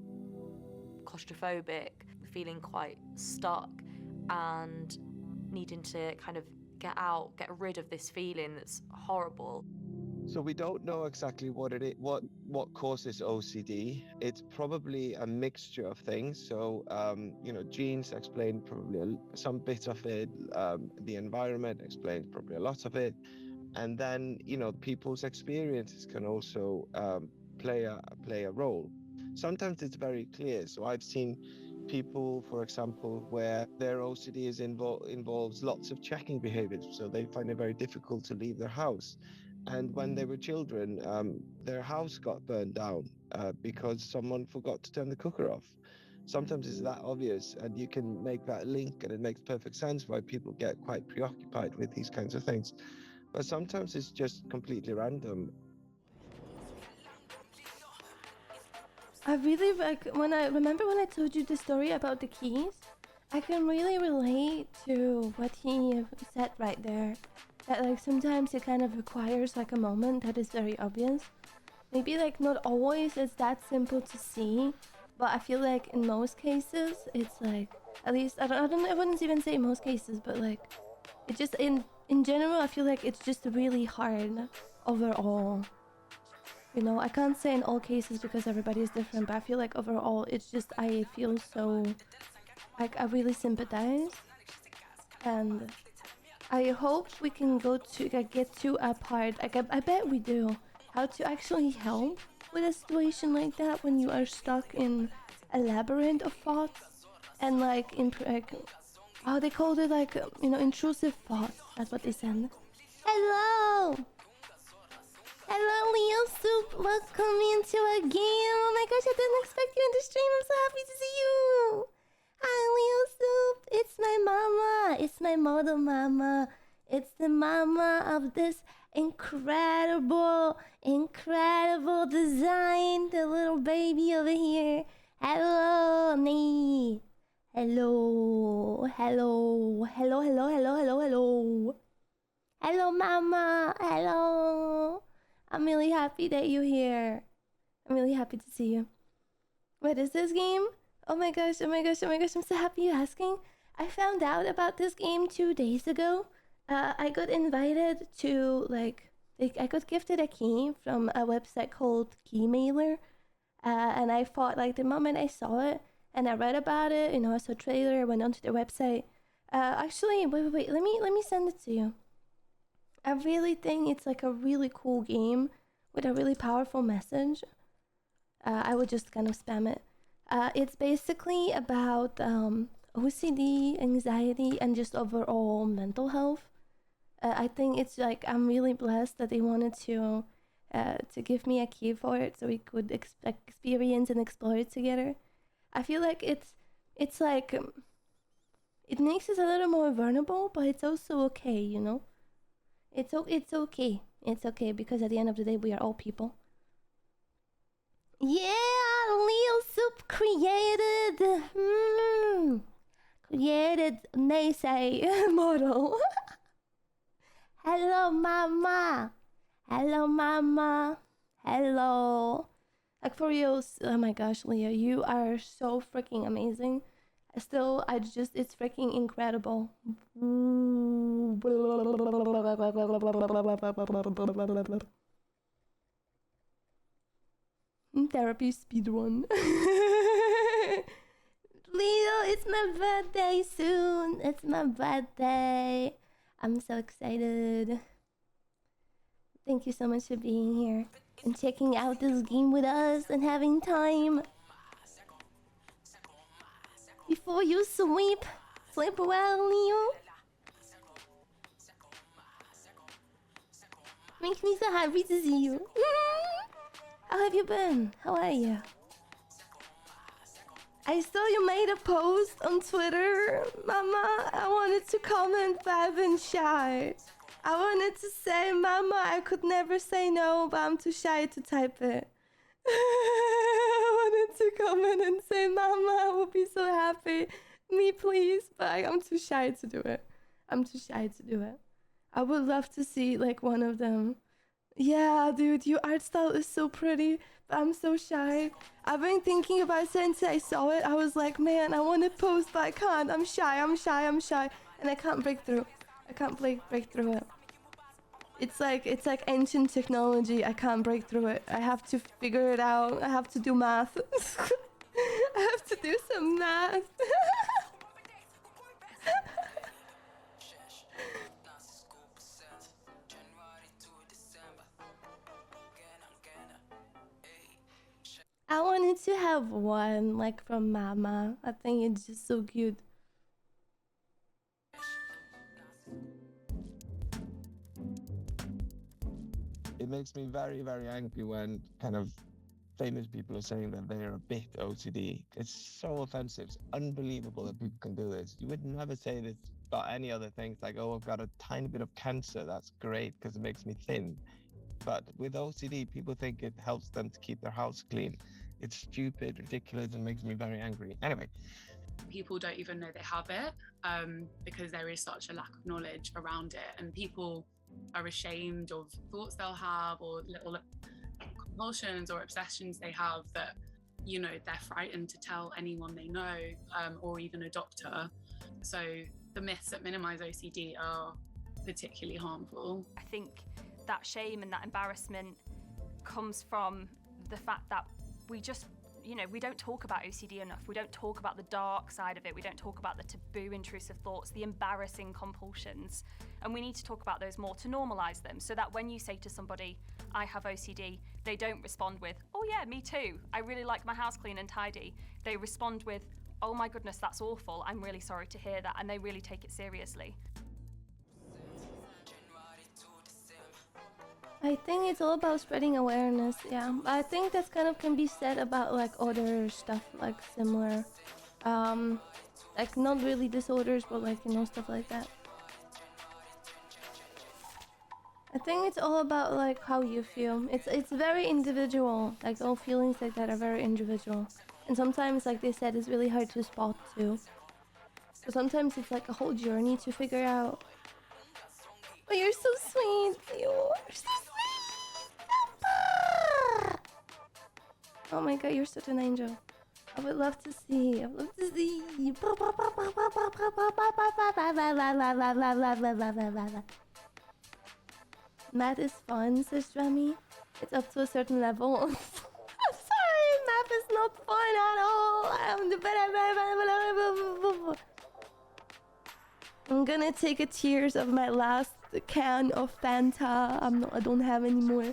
claustrophobic, feeling quite stuck, and needing to kind of get rid of this feeling that's horrible. So we don't know exactly what it is, what causes OCD. It's probably a mixture of things. So genes explain probably some bits of it. The environment explains probably a lot of it, and then people's experiences can also play a role. Sometimes it's very clear. So I've seen people, for example, where their OCD involves lots of checking behaviors, so they find it very difficult to leave their house. And when they were children, their house got burned down because someone forgot to turn the cooker off. Sometimes it's that obvious, and you can make that link, and it makes perfect sense why people get quite preoccupied with these kinds of things. But sometimes it's just completely random. I really when I told you the story about the keys, I can really relate to what he said right there. That like sometimes it kind of requires like a moment that is very obvious. Maybe like not always it's that simple to see, but I feel like in most cases it's like, at least I wouldn't even say most cases, but like it just in general I feel like it's just really hard overall. I can't say in all cases because everybody is different, but I feel like overall it's just I feel so like I really sympathize, and I hope we can get to a part, I bet we do, how to actually help with a situation like that when you are stuck in a labyrinth of thoughts, and like they called it like intrusive thoughts. That's what they said. Hello, Leo Soup. Welcome into a game. Oh my gosh, I didn't expect you in the stream. I'm so happy to see you. Hi, Leo Soup. It's my mama. It's my model mama. It's the mama of this incredible design. The little baby over here. Hello, me. Hello. Hello, mama. Hello. I'm really happy that you're here. I'm really happy to see you. What is this game? Oh my gosh, I'm so happy you're asking. I found out about this game 2 days ago. I got invited to, I got gifted a key from a website called Keymailer. And I thought, the moment I saw it, and I read about it, I saw a trailer, I went onto their website. Actually, wait, let me send it to you. I really think it's a really cool game with a really powerful message. I would just kind of spam it. It's basically about OCD, anxiety, and just overall mental health. I think it's like I'm really blessed that they wanted to give me a key for it so we could experience and explore it together. I feel like it's like it makes us a little more vulnerable, but it's also okay, you know. It's okay. It's okay because at the end of the day, we are all people. Yeah, Leo Soup created created naysay model. Hello, mama. Hello, mama. Hello. Like for reals, oh my gosh, Leo, you are so freaking amazing. Still, it's freaking incredible. Therapy speedrun. Leo, it's my birthday soon. It's my birthday. I'm so excited. Thank you so much for being here and checking out this game with us and having time. Before you sleep well, Leo. Makes me so happy to see you. How have you been? How are you? I saw you made a post on Twitter, Mama. I wanted to comment, but I've been shy. I wanted to say, Mama, I could never say no, but I'm too shy to type it. I wanted to comment and say, Mama, I will be so happy. Me, please. But I'm too shy to do it. I'm too shy to do it. I would love to see, like, one of them. Yeah, dude, your art style is so pretty, but I'm so shy. I've been thinking about it since I saw it. I was like, man, I want to post, but I can't. I'm shy, and I can't break through. I can't break through it. It's like ancient technology. I can't break through it. I have to figure it out. I have to do math. I have to do some math. I wanted to have one, like, from Mama. I think it's just so cute. It makes me very, very angry when kind of famous people are saying that they're a bit OCD. It's so offensive. It's unbelievable that people can do this. You would never say this about any other things, like, oh, I've got a tiny bit of cancer. That's great because it makes me thin. But with OCD, people think it helps them to keep their house clean. It's stupid, ridiculous, and makes me very angry. Anyway. People don't even know they have it because there is such a lack of knowledge around it, and people are ashamed of thoughts they'll have or little compulsions or obsessions they have that, you know, they're frightened to tell anyone they know or even a doctor. So the myths that minimize OCD are particularly harmful. I think that shame and that embarrassment comes from the fact that we just, you know, we don't talk about OCD enough. We don't talk about the dark side of it. We don't talk about the taboo intrusive thoughts, the embarrassing compulsions. And we need to talk about those more to normalize them so that when you say to somebody, I have OCD, they don't respond with, oh yeah, me too. I really like my house clean and tidy. They respond with, oh my goodness, that's awful. I'm really sorry to hear that. And they really take it seriously. I think it's all about spreading awareness, yeah. I think that's kind of can be said about like other stuff like similar. Like not really disorders, but like, you know, stuff like that. I think it's all about like how you feel. It's very individual. Like all feelings like that are very individual. And sometimes, like they said, it's really hard to spot too. So sometimes it's like a whole journey to figure out. Oh, you're so sweet. You're so sweet. Oh my god, you're such an angel. I would love to see. I would love to see. Math is fun, says Drummy. It's up to a certain level. I'm sorry, math is not fun at all. I'm gonna take a tears of my last can of Fanta. I don't have any more.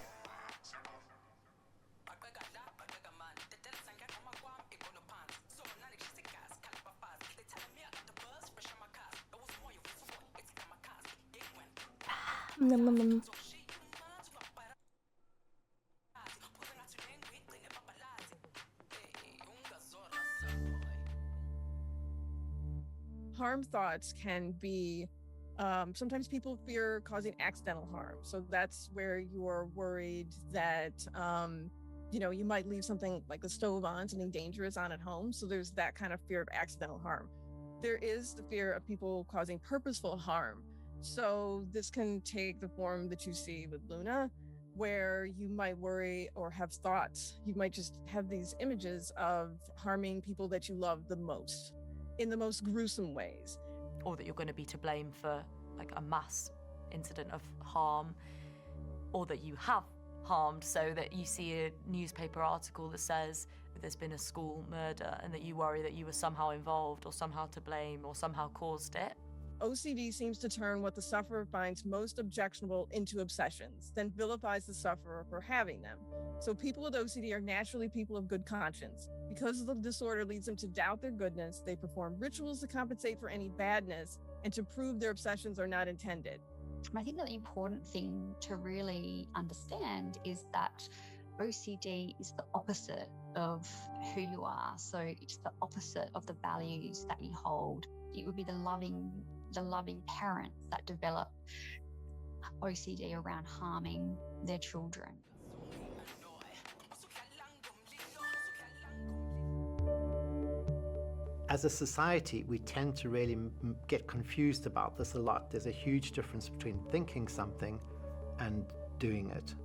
nom, nom, nom. Harm thoughts can be sometimes people fear causing accidental harm. So that's where you're worried that you might leave something like the stove on, something dangerous on at home. So there's that kind of fear of accidental harm. There is the fear of people causing purposeful harm. So this can take the form that you see with Luna, where you might worry or have thoughts. You might just have these images of harming people that you love the most in the most gruesome ways. Or that you're going to be to blame for like a mass incident of harm, or that you have harmed, so that you see a newspaper article that says that there's been a school murder and that you worry that you were somehow involved or somehow to blame or somehow caused it. OCD seems to turn what the sufferer finds most objectionable into obsessions, then vilifies the sufferer for having them. So people with OCD are naturally people of good conscience. Because the disorder leads them to doubt their goodness, they perform rituals to compensate for any badness and to prove their obsessions are not intended. I think that the important thing to really understand is that OCD is the opposite of who you are. So it's the opposite of the values that you hold. It would be the loving parents that develop OCD around harming their children. As a society, we tend to really get confused about this a lot. There's a huge difference between thinking something and doing it.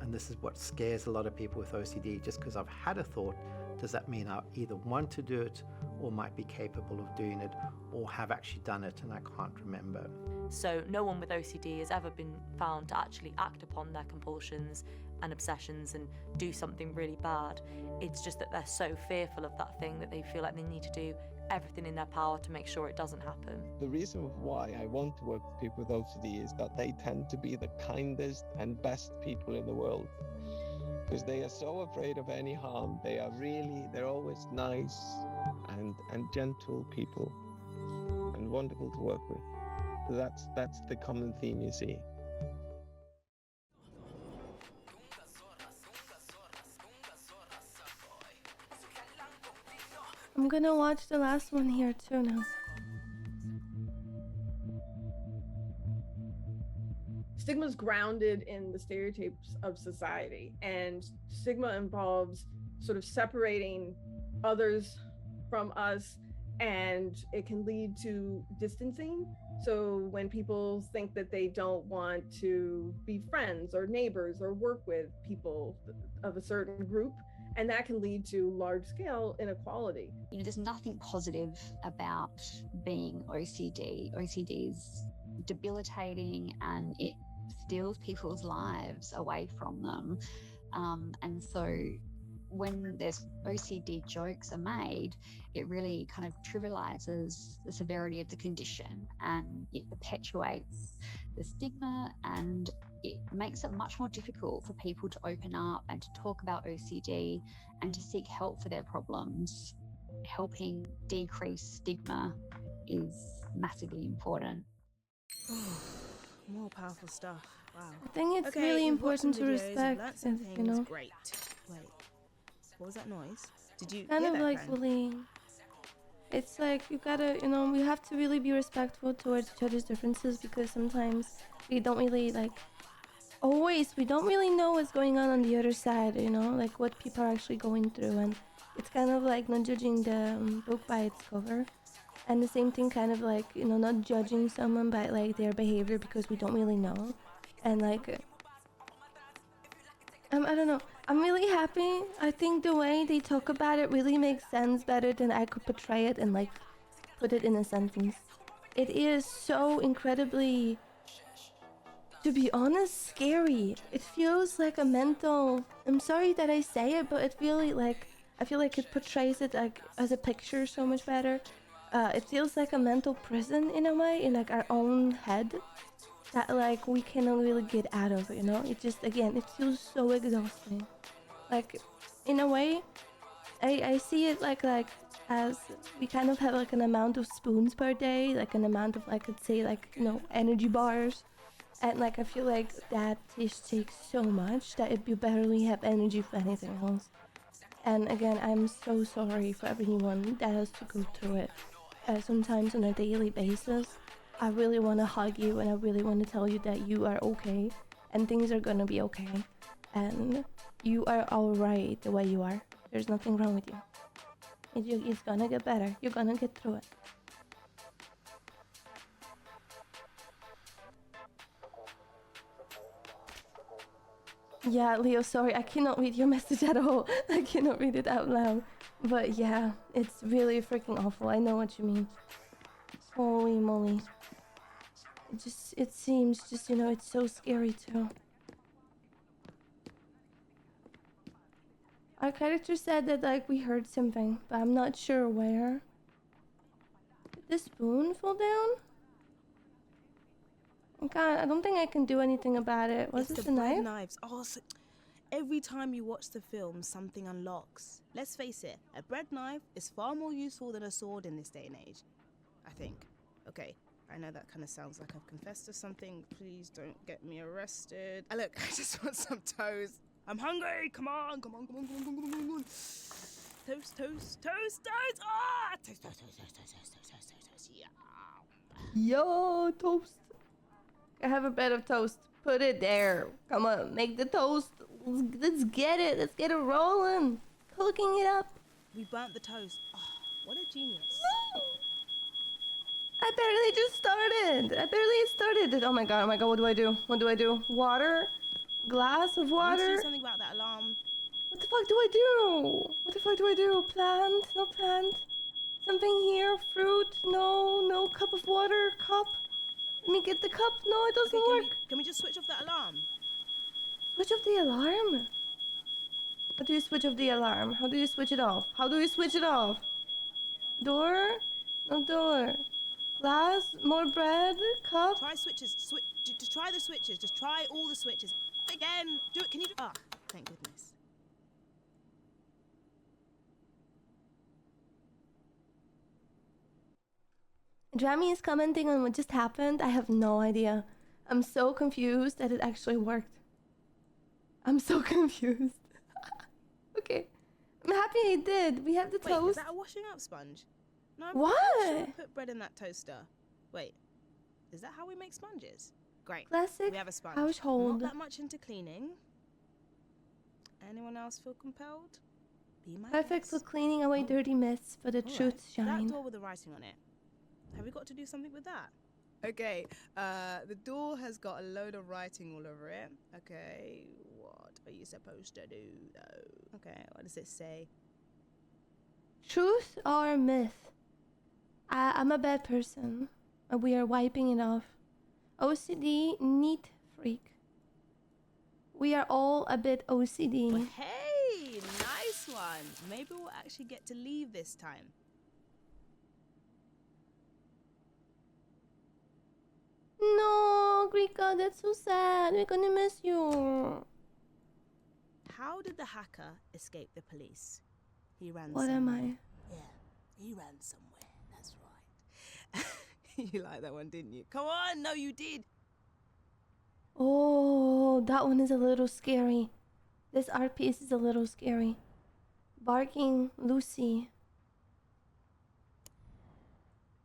And this is what scares a lot of people with OCD. Just because I've had a thought, does that mean I either want to do it or might be capable of doing it or have actually done it and I can't remember? So no one with OCD has ever been found to actually act upon their compulsions and obsessions and do something really bad. It's just that they're so fearful of that thing that they feel like they need to do everything in their power to make sure it doesn't happen. The reason why I want to work with people with OCD is that they tend to be the kindest and best people in the world, because they are so afraid of any harm. They're always nice and gentle people and wonderful to work with. So that's the common theme you see. I'm gonna watch the last one here too now. Stigma is grounded in the stereotypes of society, and stigma involves sort of separating others from us, and it can lead to distancing. So when people think that they don't want to be friends or neighbors or work with people of a certain group, and that can lead to large-scale inequality. There's nothing positive about being OCD. OCD is debilitating and it steals people's lives away from them. And so when there's OCD jokes are made, it really kind of trivializes the severity of the condition, and it perpetuates the stigma, and it makes it much more difficult for people to open up and to talk about OCD and to seek help for their problems. Helping decrease stigma is massively important. More powerful stuff. Wow. I think it's Okay, really we've watched some important to videos, we've learnt respect, some you things. know. Great. Wait, what was that noise? Did you Kind hear of that, like Karen? bullying. It's like you gotta, we have to really be respectful towards each other's differences, because sometimes we don't really we don't really know what's going on the other side, like what people are actually going through, and it's kind of like not judging the book by its cover, and the same thing kind of like, not judging someone by like their behavior, because we don't really know, and like I don't know. I'm really happy. I think the way they talk about it really makes sense better than I could portray it and like put it in a sentence. It is so incredibly, to be honest, scary. It feels like a mental, I'm sorry that I say it, but I feel like it portrays it like as a picture so much better. It feels like a mental prison in a way, in like our own head, that like we cannot really get out of, it just, again, it feels so exhausting. Like in a way, I see it like as we kind of have like an amount of spoons per day, like an amount of, like, let's say, like, energy bars, And like I feel like that takes so much that you barely have energy for anything else. And again, I'm so sorry for everyone that has to go through it. Sometimes on a daily basis, I really want to hug you and I really want to tell you that you are okay and things are gonna be okay. And you are alright the way you are. There's nothing wrong with you. It's gonna get better. You're gonna get through it. Yeah, Leo, sorry, I cannot read your message at all. I cannot read it out loud. But yeah, it's really freaking awful. I know what you mean. Holy moly. It seems just, it's so scary too. Our character said that, like, we heard something, but I'm not sure where. Did the spoon fall down? Okay, I don't think I can do anything about it. Was It's this the a bread knife? knives. Oh, so every time you watch the film, something unlocks. Let's face it, a bread knife is far more useful than a sword in this day and age. I think. Okay, I know that kind of sounds like I've confessed to something. Please don't get me arrested. Look, I just want some toast. I'm hungry. Come on. Toast. Ah! Toast. Yeah. Yo, toast. I have a bed of toast. Put it there. Come on, make the toast. Let's get it. Let's get it rolling. Cooking it up. We burnt the toast. Oh, what a genius. I barely just started. Oh my god, what do I do? Water? Glass of I need to do water? something about that alarm. What the fuck do I do? Plant? No plant. Something here? Fruit? No cup of water? Cup? Let me get the cup. No, it doesn't work. Can we just switch off that alarm? Switch off the alarm? How do you switch off the alarm? How do you switch it off? Door? No door. Glass? More bread? Cup? Try switches. Just try the switches. Just try all the switches. Again. Do it. Can you do? Ah, thank goodness. Drami is commenting on what just happened. I have no idea. I'm so confused that it actually worked. I'm so confused. Okay. I'm happy it did. We have the Wait, toast. is that a washing up sponge? No, I'm What? sure I put bread in that toaster. Wait, is that how we make sponges? Great. Classic We have a sponge. household. Not that much into cleaning. Anyone else feel compelled? Be my Perfect for guest. cleaning away dirty myths for the All truth right, shine. That door with the writing on it. Have we got to do something with that? Okay, the door has got a load of writing all over it. Okay, what are you supposed to do though? Okay, what does it say? Truth or myth? I'm a bad person. We are wiping it off. OCD, neat freak. We are all a bit OCD. Well, hey, nice one. Maybe we'll actually get to leave this time. No, Grika, that's so sad. We're gonna miss you. How did the hacker escape the police? He ran What somewhere. am I? Yeah, he ran somewhere. That's right. You liked that one, didn't you? Come on, no, you did. Oh, that one is a little scary. This art piece is a little scary. Barking Lucy.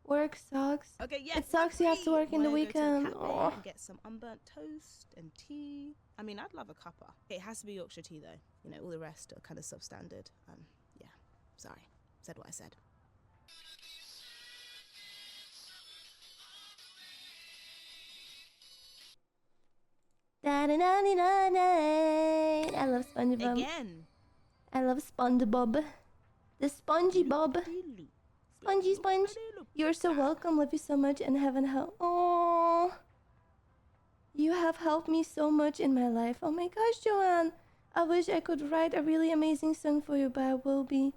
Work sucks. Okay, yeah. It sucks you have to work in the Wanna go to a weekend. cafe Oh. and get some unburnt toast and tea. I mean, I'd love a cuppa. It has to be Yorkshire tea, though. You know, all the rest are kind of substandard. Yeah. Sorry. Said what I said. I love SpongeBob. Again. I love SpongeBob. The Spongy Bob. Spongy Sponge. You're so welcome. Love you so much and heaven help. Oh, you have helped me so much in my life. Oh my gosh, Joanne. I wish I could write a really amazing song for you, but I will be.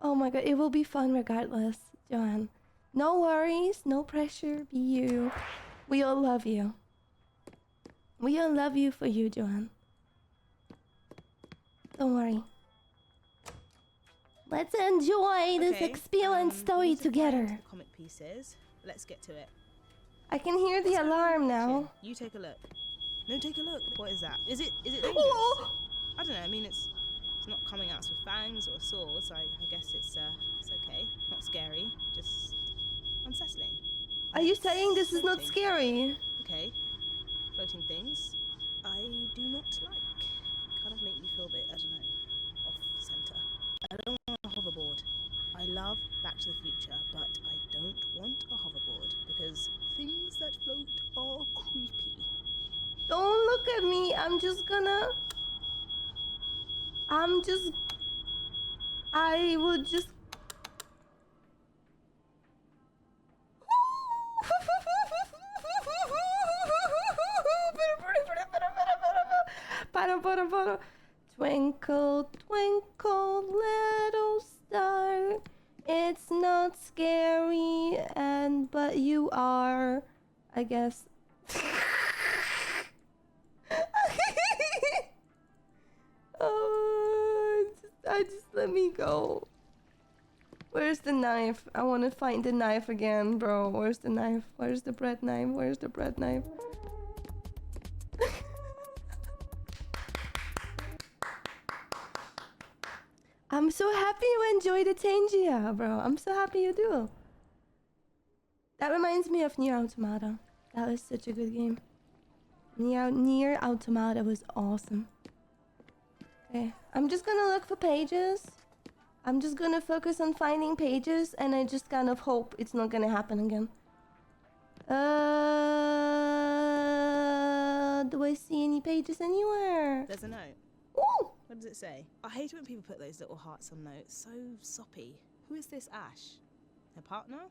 Oh my god, it will be fun regardless, Joanne. No worries, no pressure. Be you. We all love you. We all love you for you, Joanne. Don't worry. Let's enjoy this experience story together. Comic pieces. Let's get to it. I can hear the alarm now. You take a look. No, take a look. What is that? Is it dangerous? Oh! I don't know. I mean, it's not coming at us with fangs or a sword, so I guess it's okay. Not scary, just unsettling. Are you saying this is not Floating. scary? Okay. Floating things I do not like. Kind of make me feel a bit, I don't know, off center. I don't want a hoverboard. I love Back to the Future, but I don't want a hoverboard because things that float are creepy. Don't look at me. I would just. Para. Twinkle, twinkle, little star. It's not scary, but you are, I guess. Oh, just let me go. Where's the knife? I want to find the knife again, bro. Where's the knife? Where's the bread knife? Where's the bread knife? I'm so happy you enjoy the Tangia, bro. I'm so happy you do. That reminds me of Nier Automata. That was such a good game. Nier Automata was awesome. Okay, I'm just gonna look for pages. I'm just gonna focus on finding pages, and I just kind of hope it's not gonna happen again. Do I see any pages anywhere? There's a note. Ooh! What does it say? I hate it when people put those little hearts on notes. So soppy. Who is this Ash? Her partner?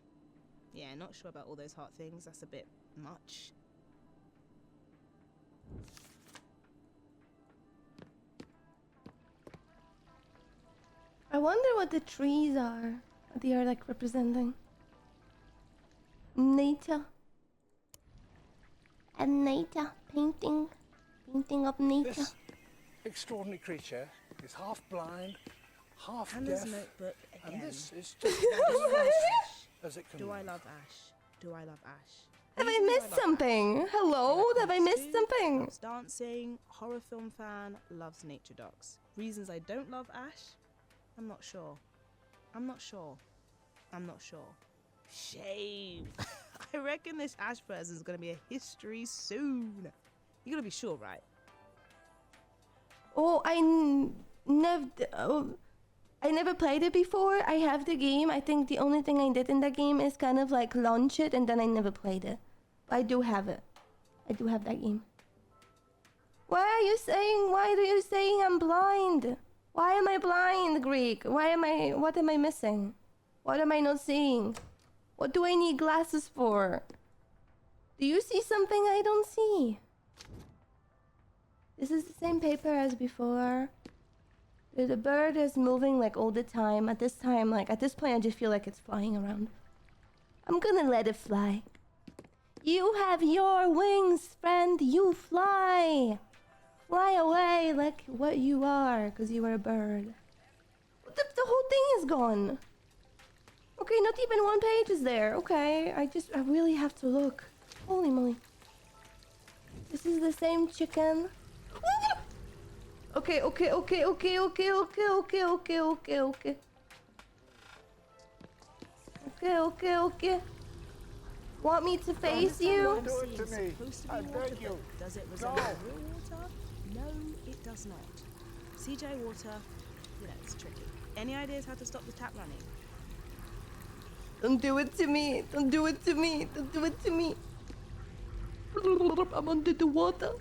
Yeah, not sure about all those heart things. That's a bit much. I wonder what the trees are. What they are like representing. Nature. And nature. Painting of nature. This extraordinary creature is half blind, half Hannah's deaf, notebook again. and this is just as it can Do be. I love Ash? Do I love Ash? Have I missed something? Hello? Have I missed something? Loves dancing, horror film fan, loves nature docs. Reasons I don't love Ash? I'm not sure. Shame. I reckon this Ash person's gonna be a history soon. You're gonna be sure, right? Oh, I never played it before. I have the game. I think the only thing I did in that game is kind of like launch it, and then I never played it. But I do have it. I do have that game. Why do you saying I'm blind? Why am I blind, Greek? What am I missing? What am I not seeing? What do I need glasses for? Do you see something I don't see? This is the same paper as before. The bird is moving like all the time. At this point, I just feel like it's flying around. I'm gonna let it fly. You have your wings, friend. You fly. Fly away like what you are, because you are a bird. The whole thing is gone. Okay, not even one page is there. Okay, I really have to look. Holy moly. This is the same chicken. Okay. Want me to face you? Do it to me. I beg you. Does it resemble real water? No, it does not. CJ water, it's tricky. Any ideas how to stop the tap running? Don't do it to me. Don't do it to me. Don't do it to me. I'm under the water.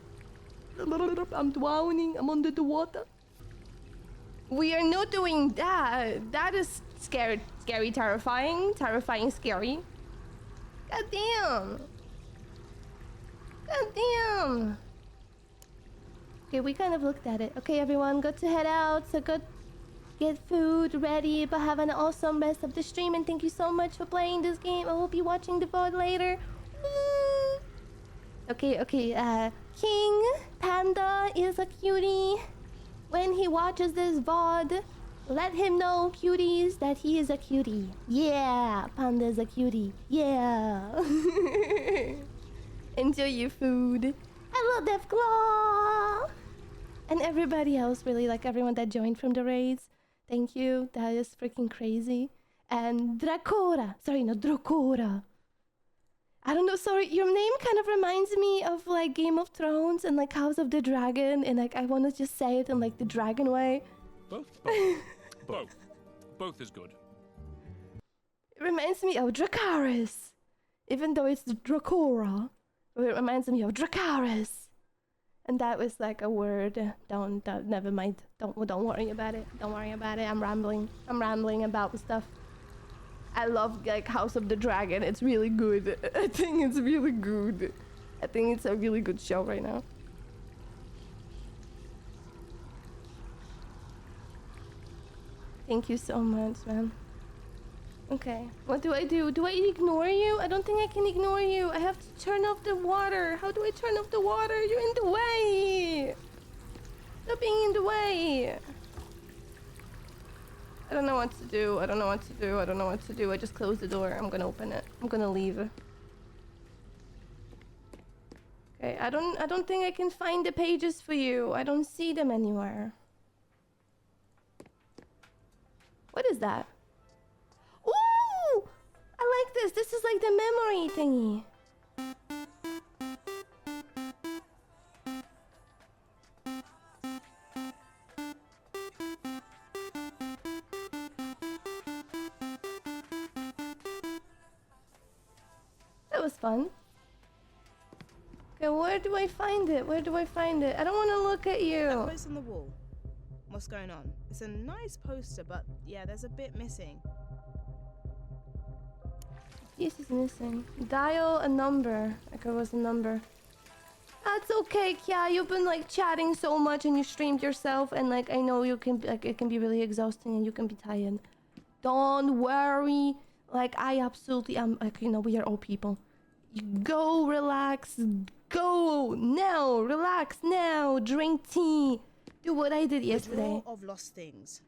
I'm drowning. I'm under the water. We are not doing that. That is scary, terrifying, scary. God damn. Okay, we kind of looked at it. Okay, everyone, got to head out. So go get food ready, but have an awesome rest of the stream. And thank you so much for playing this game. I will be watching the VOD later. Okay. King Panda is a cutie. When he watches this VOD, let him know, cuties, that he is a cutie. Yeah, Panda is a cutie. Yeah. Enjoy your food. Hello, Deathclaw! And everybody else, really, like everyone that joined from the raids. Thank you. That is freaking crazy. And Dracora. Sorry, no, Dracora. I don't know, sorry, your name kind of reminds me of like Game of Thrones and like House of the Dragon, and like I want to just say it in like the dragon way. Both is good. It reminds me of Dracarys, even though it's Dracora. It reminds me of Dracarys, and that was like a word. Never mind. Don't worry about it. Don't worry about it. I'm rambling about stuff. I love like House of the Dragon. It's really good. I think it's really good. I think it's a really good show right now. Thank you so much, man. Okay, what do I do? Do I ignore you? I don't think I can ignore you. I have to turn off the water. How do I turn off the water? You're in the way. Stop being in the way. I don't know what to do. I don't know what to do. I don't know what to do. I just closed the door. I'm gonna open it. I'm gonna leave. Okay, I don't think I can find the pages for you. I don't see them anywhere. What is that? Ooh! I like this. This is like the memory thingy. That was fun. Okay, where do I find it? Where do I find it? I don't want to look at you. That post on the wall. What's going on? It's a nice poster, but yeah, there's a bit missing. Piece is missing. Dial a number. Like it was a number. That's okay, Kya. You've been like chatting so much and you streamed yourself, and like I know you can like it can be really exhausting and you can be tired. Don't worry. Like I absolutely am. Like we are all people. You go relax. Go now. Relax now. Drink tea. Do what I did yesterday. The drawer of lost things.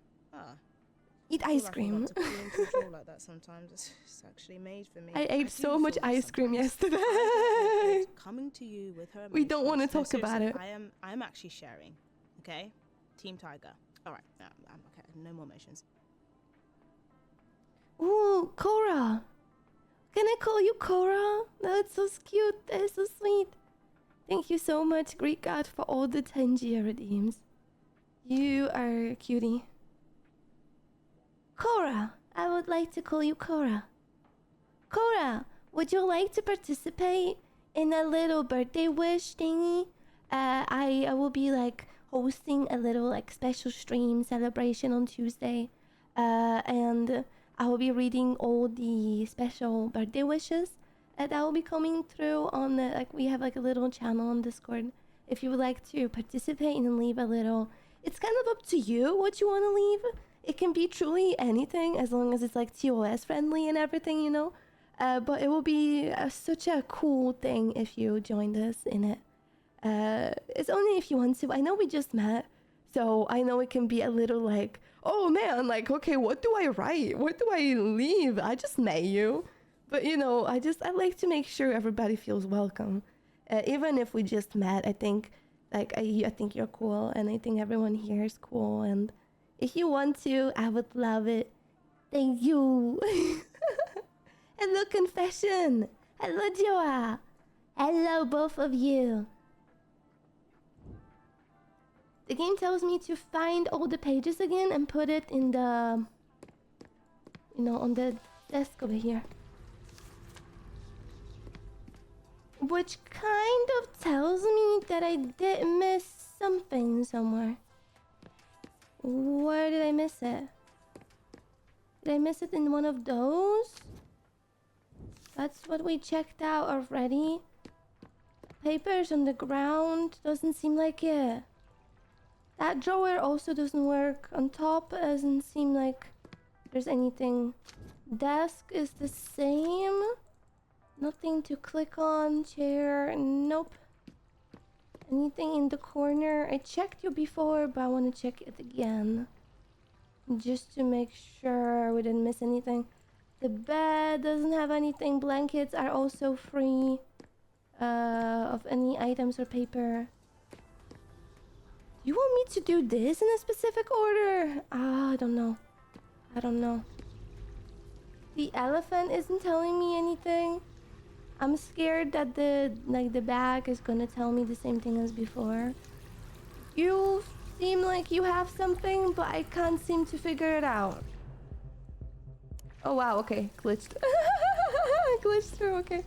Eat ice cream. To pee into a drawer like that sometimes. It's actually made for me. I ate so much ice cream yesterday. Coming to you with her. We don't want to emotions. No, talk about seriously, it. I am actually sharing. Okay, Team Tiger. All right, I'm okay. No more emotions. Ooh, Cora. Can I call you Cora? That's so cute. That is so sweet. Thank you so much, Greek God, for all the Tangier redeems. You are a cutie. Cora, I would like to call you Cora. Cora, would you like to participate in a little birthday wish thingy? I will be like hosting a little like special stream celebration on Tuesday. And I will be reading all the special birthday wishes that will be coming through on the, like we have like a little channel on Discord. If you would like to participate and leave a little, it's kind of up to you what you want to leave. It can be truly anything as long as it's like TOS friendly and everything, but it will be such a cool thing if you joined us in it. It's only if you want to. I know we just met, so I know it can be a little like, oh man, like, okay, what do I write? What do I leave? I just met you. But I like to make sure everybody feels welcome. Even if we just met, I think I think you're cool, and I think everyone here is cool, and if you want to, I would love it. Thank you. Hello, Confession. Hello, Joa. Hello, both of you. The game tells me to find all the pages again and put it in the, on the desk over here. Which kind of tells me that I did miss something somewhere. Where did I miss it? Did I miss it in one of those? That's what we checked out already. Papers on the ground. Doesn't seem like it. That drawer also doesn't work. On top doesn't seem like there's anything. Desk is the same. Nothing to click on. Chair. Nope. Anything in the corner? I checked you before, but I want to check it again. Just to make sure we didn't miss anything. The bed doesn't have anything. Blankets are also free. of any items or paper. Do you want me to do this in a specific order? I don't know. I don't know. The elephant isn't telling me anything. I'm scared that the bag is gonna tell me the same thing as before. You seem like you have something, but I can't seem to figure it out. Oh wow, okay, glitched. Glitched through, okay.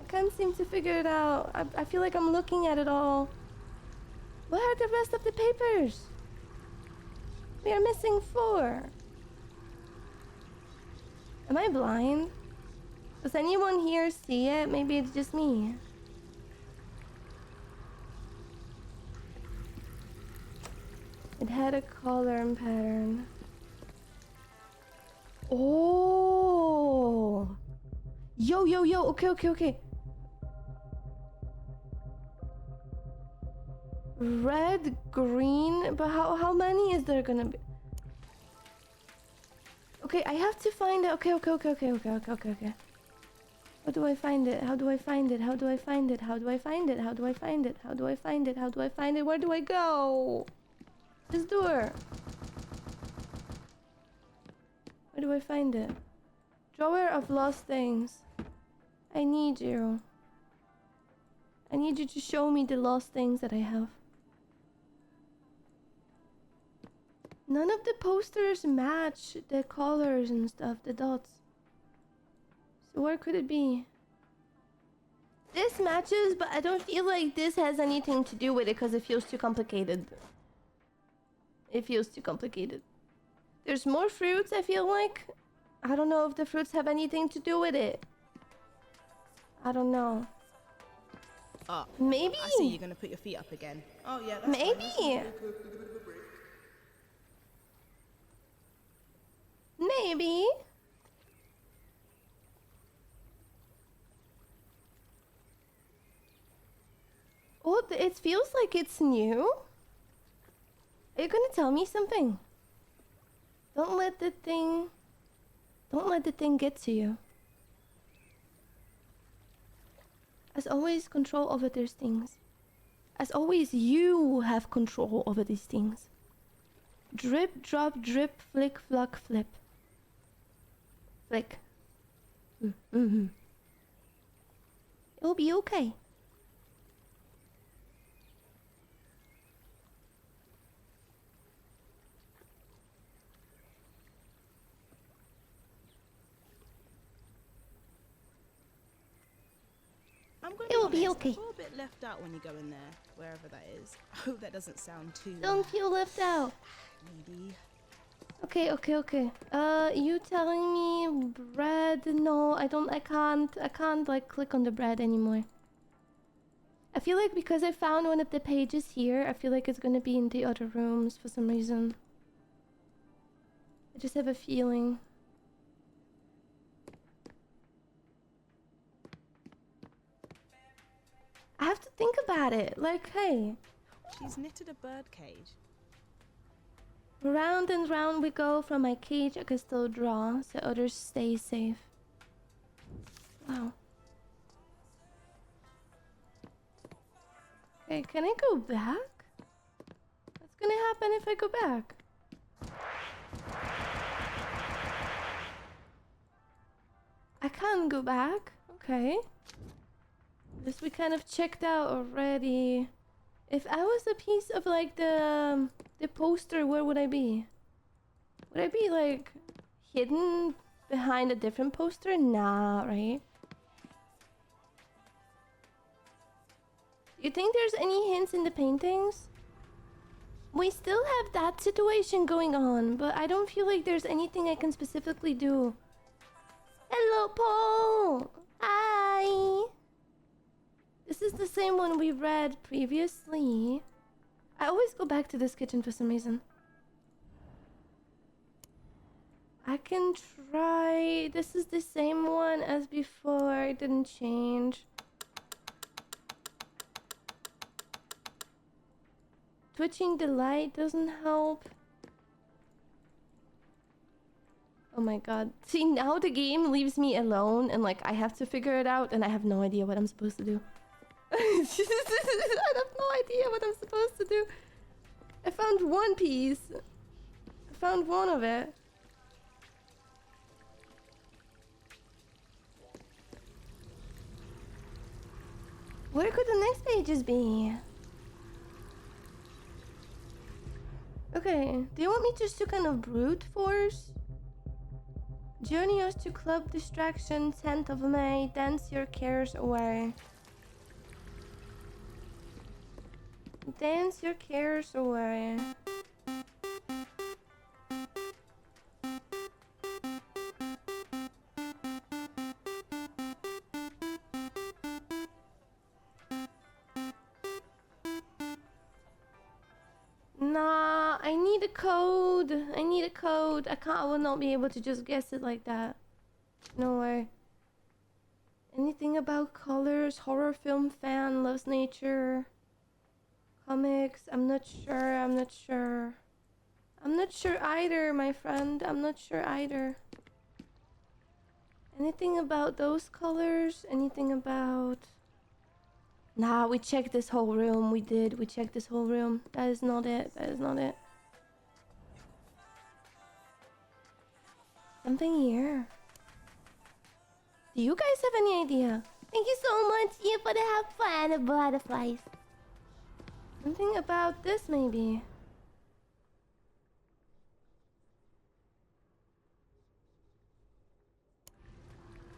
I can't seem to figure it out. I feel like I'm looking at it all. Where are the rest of the papers? We are missing 4. Am I blind? Does anyone here see it? Maybe it's just me. It had a color and pattern. Oh! Yo, yo, yo, okay. Red, green, but how many is there gonna be? Okay, I have to find it. Okay. How do I find it? How do I find it? How do I find it? How do I find it? How do I find it? How do I find it? How do I find it? Where do I go? This door. Where do I find it? Drawer of lost things. I need you. I need you to show me the lost things that I have. None of the posters match the colors and stuff, the dots. So where could it be? This matches, but I don't feel like this has anything to do with it because it feels too complicated. It feels too complicated. There's more fruits, I feel like. I don't know if the fruits have anything to do with it. I don't know. Oh, maybe. I see you're gonna put your feet up again. Oh yeah, that's maybe. Fine. Maybe. Oh, it feels like it's new. Are you gonna tell me something? Don't let the thing get to you. As always, control over these things. As always, you have control over these things. Drip, drop, drip, flick, fluck, flip. Flick. It'll be okay. It will be okay. I feel a bit left out when you go in there, wherever that is. I hope that doesn't sound too. Don't feel left out. Needy. Okay. You telling me bread? No, I can't like click on the bread anymore. I feel like because I found one of the pages here, I feel like it's gonna be in the other rooms for some reason. I just have a feeling. I have to think about it. Like, hey. She's knitted a bird cage. Round and round we go. From my cage I can still draw, so others stay safe. Wow. Okay, can I go back? What's gonna happen if I go back? I can't go back. Okay. This we kind of checked out already. If I was a piece of like the poster, where would I be? Would I be like hidden behind a different poster? Nah, right? Do you think there's any hints in the paintings? We still have that situation going on, but I don't feel like there's anything I can specifically do. Hello, Paul! Hi! This is the same one we read previously. I always go back to this kitchen for some reason. I can try... This is the same one as before. It didn't change. Twitching the light doesn't help. Oh my god. See, now the game leaves me alone and like I have to figure it out and I have no idea what I'm supposed to do. I have no idea what I'm supposed to do. I found one piece. I found one of it. Where could the next pages be? Okay, do you want me just to kind of brute force? Journey us to Club Distraction, 10th of May. Dance your cares away. Dance your cares away. Nah, I need a code. I need a code. I will not be able to just guess it like that. No way. Anything about colors? Horror film fan, loves nature. Comics? I'm not sure. I'm not sure. I'm not sure either, my friend. I'm not sure either. Anything about those colors? Anything about... Nah, we checked this whole room. We did. We checked this whole room. That is not it. That is not it. Something here. Do you guys have any idea? Thank you so much, you for the have fun butterflies. Something about this, maybe.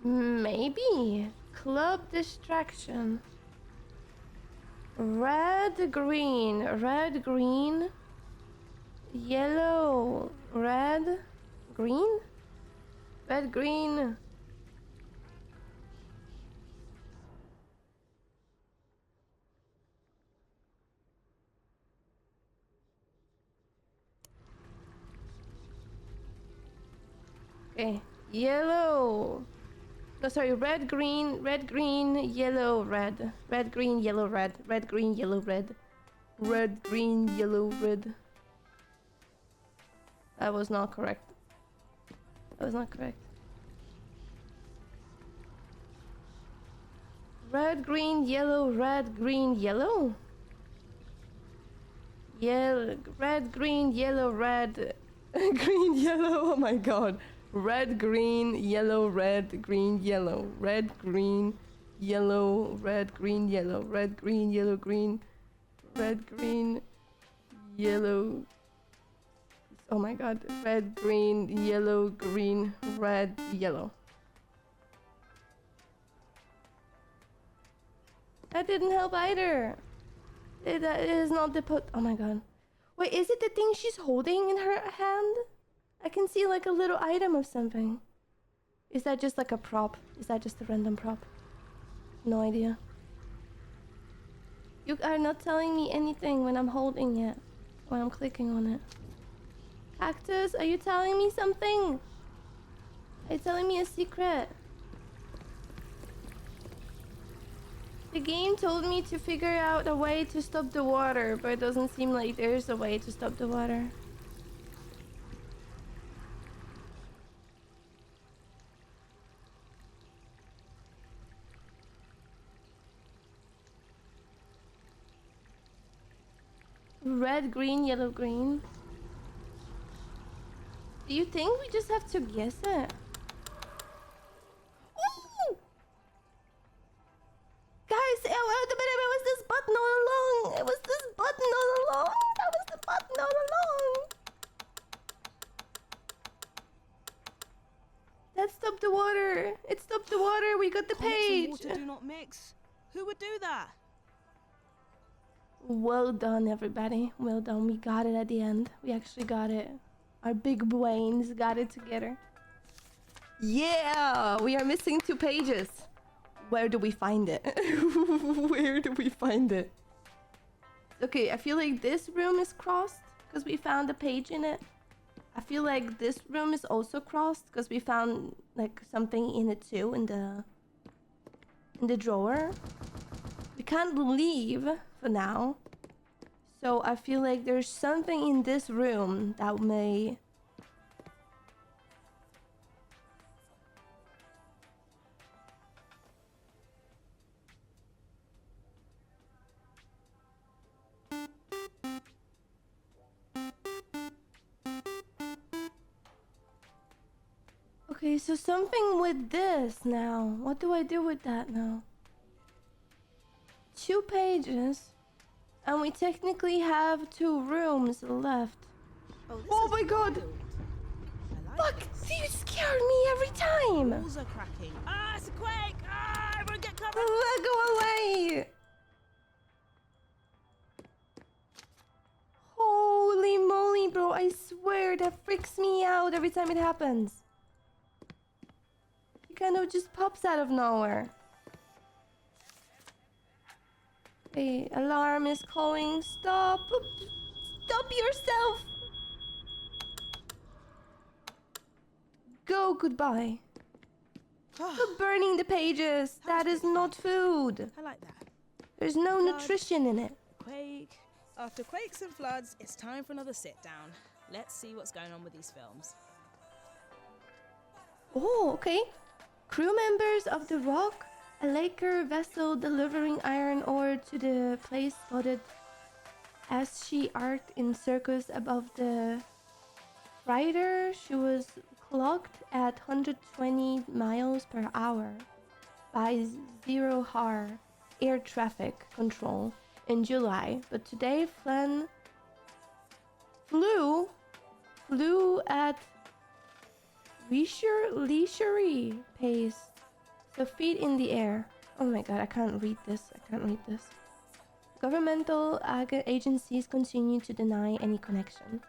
Maybe. Club Distraction. Red, green, yellow, red, green, red, green. Okay, yellow. No, sorry, red, green, yellow, red. Red, green, yellow, red. Red, green, yellow, red. Red, green, yellow, red. That was not correct. That was not correct. Red, green, yellow, red, green, yellow? Yellow, red, green, yellow, red. Green, yellow, oh my god. Red, green, yellow, red, green, yellow. Red, green, yellow, red, green, yellow. Red, green, yellow, green. Red, green, yellow. Oh my god. Red, green, yellow, green, red, yellow. That didn't help either. That is not the put. Oh my god. Wait, is it the thing she's holding in her hand? I can see like a little item of something. Is that just like a prop? Is that just a random prop? No idea. You are not telling me anything when I'm holding it. When I'm clicking on it. Cactus, are you telling me something? Are you telling me a secret? The game told me to figure out a way to stop the water, but it doesn't seem like there's a way to stop the water. Red, green, yellow, green. Do you think we just have to guess it? Ooh! Guys, it was this button all along. It was this button all along. That was the button all along. That stopped the water. It stopped the water. We got the Comics page. and water do not mix. Who would do that? Well done, everybody. Well done. We got it at the end. We actually got it. Our big brains got it together. Yeah! We are missing 2 pages. Where do we find it? Where do we find it? Okay, I feel like this room is crossed because we found a page in it. I feel like this room is also crossed because we found like something in it too, in the drawer. We can't leave for now. So I feel like there's something in this room that may Okay, so something with this now. What do I do with that now? 2 pages. And we technically have 2 rooms left. Oh my god! Fuck! You scared me every time! Walls are cracking. Ah, it's a quake! Ah, everyone get covered! Go away! Holy moly, bro. I swear that freaks me out every time it happens. It kind of just pops out of nowhere. The alarm is calling. Stop! Stop yourself! Go, goodbye. Stop burning the pages. That is not food. I like that. There's no Flood, nutrition in it. Quake. After quakes and floods, it's time for another sit down. Let's see what's going on with these films. Oh, okay. Crew members of the Rock, a Laker vessel delivering iron ore to the place spotted as she arced in circles above the freighter. She was clocked at 120 miles per hour by Zero Har air traffic control in July, but today flew at leisurely pace, so feet in the air. Oh my god, I can't read this. Governmental agencies continue to deny any connection.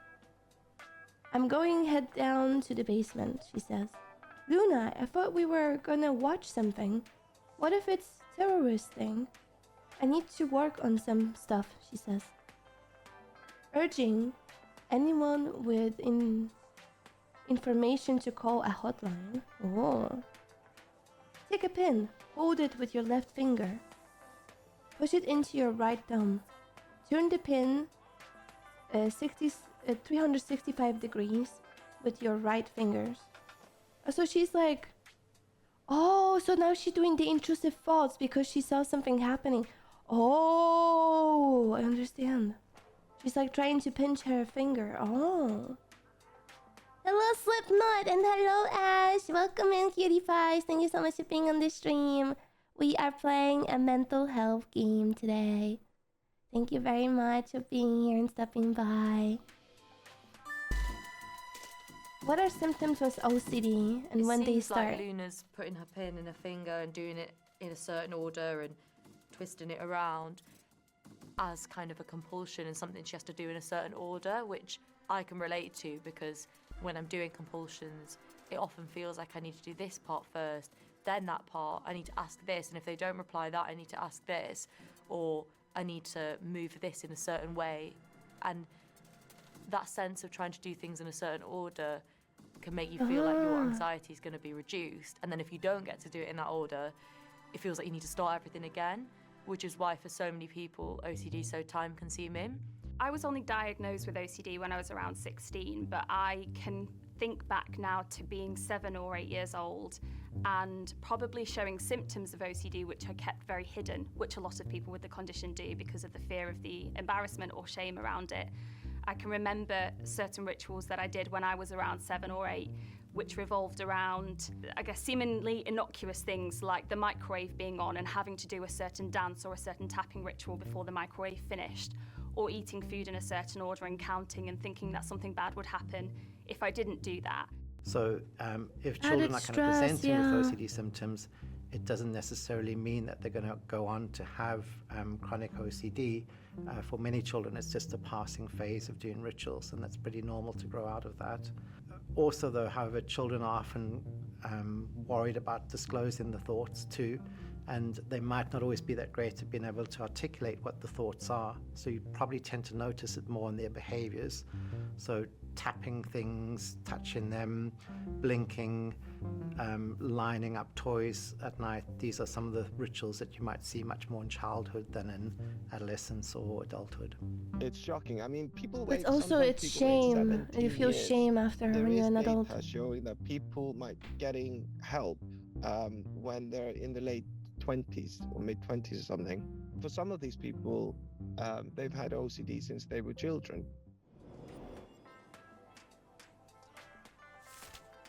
I'm going head down to the basement, she says. Luna, I thought we were gonna watch something. What if it's a terrorist thing? I need to work on some stuff, she says. Urging anyone with information to call a hotline. Oh. Take a pin. Hold it with your left finger. Push it into your right thumb. Turn the pin 365 degrees with your right fingers. So she's like, oh, so now she's doing the intrusive thoughts because she saw something happening. Oh, I understand. She's like trying to pinch her finger. Oh. Hello, Slipknot, and hello, Ash. Welcome in, Cutie Pies. Thank you so much for being on the stream. We are playing a mental health game today. Thank you very much for being here and stopping by. What are symptoms of OCD and when they start? Like Luna's putting her pin in her finger and doing it in a certain order and twisting it around as kind of a compulsion and something she has to do in a certain order, which I can relate to because when I'm doing compulsions, it often feels like I need to do this part first, then that part, I need to ask this, and if they don't reply that, I need to ask this, or I need to move this in a certain way. And that sense of trying to do things in a certain order can make you feel like your anxiety is going to be reduced. And then if you don't get to do it in that order, it feels like you need to start everything again, which is why for so many people, OCD is so time consuming. I was only diagnosed with OCD when I was around 16, but I can think back now to being 7 or 8 years old and probably showing symptoms of OCD which I kept very hidden, which a lot of people with the condition do because of the fear of the embarrassment or shame around it. I can remember certain rituals that I did when I was around 7 or 8, which revolved around, I guess, seemingly innocuous things like the microwave being on and having to do a certain dance or a certain tapping ritual before the microwave finished, or eating food in a certain order and counting and thinking that something bad would happen if I didn't do that. So if children are kind of presenting with OCD symptoms, it doesn't necessarily mean that they're going to go on to have chronic OCD. For many children, it's just a passing phase of doing rituals, and that's pretty normal to grow out of that. Also, though, however, children are often worried about disclosing the thoughts too, and they might not always be that great at being able to articulate what the thoughts are. So you probably tend to notice it more in their behaviors. So tapping things, touching them, blinking, lining up toys at night. These are some of the rituals that you might see much more in childhood than in adolescence or adulthood. It's shocking. I mean, people But also it's shame. You feel shame after when you're an adult. There is data showing that people might be getting help when they're in the late 20s or mid-20s or something. For some of these people, they've had OCD since they were children.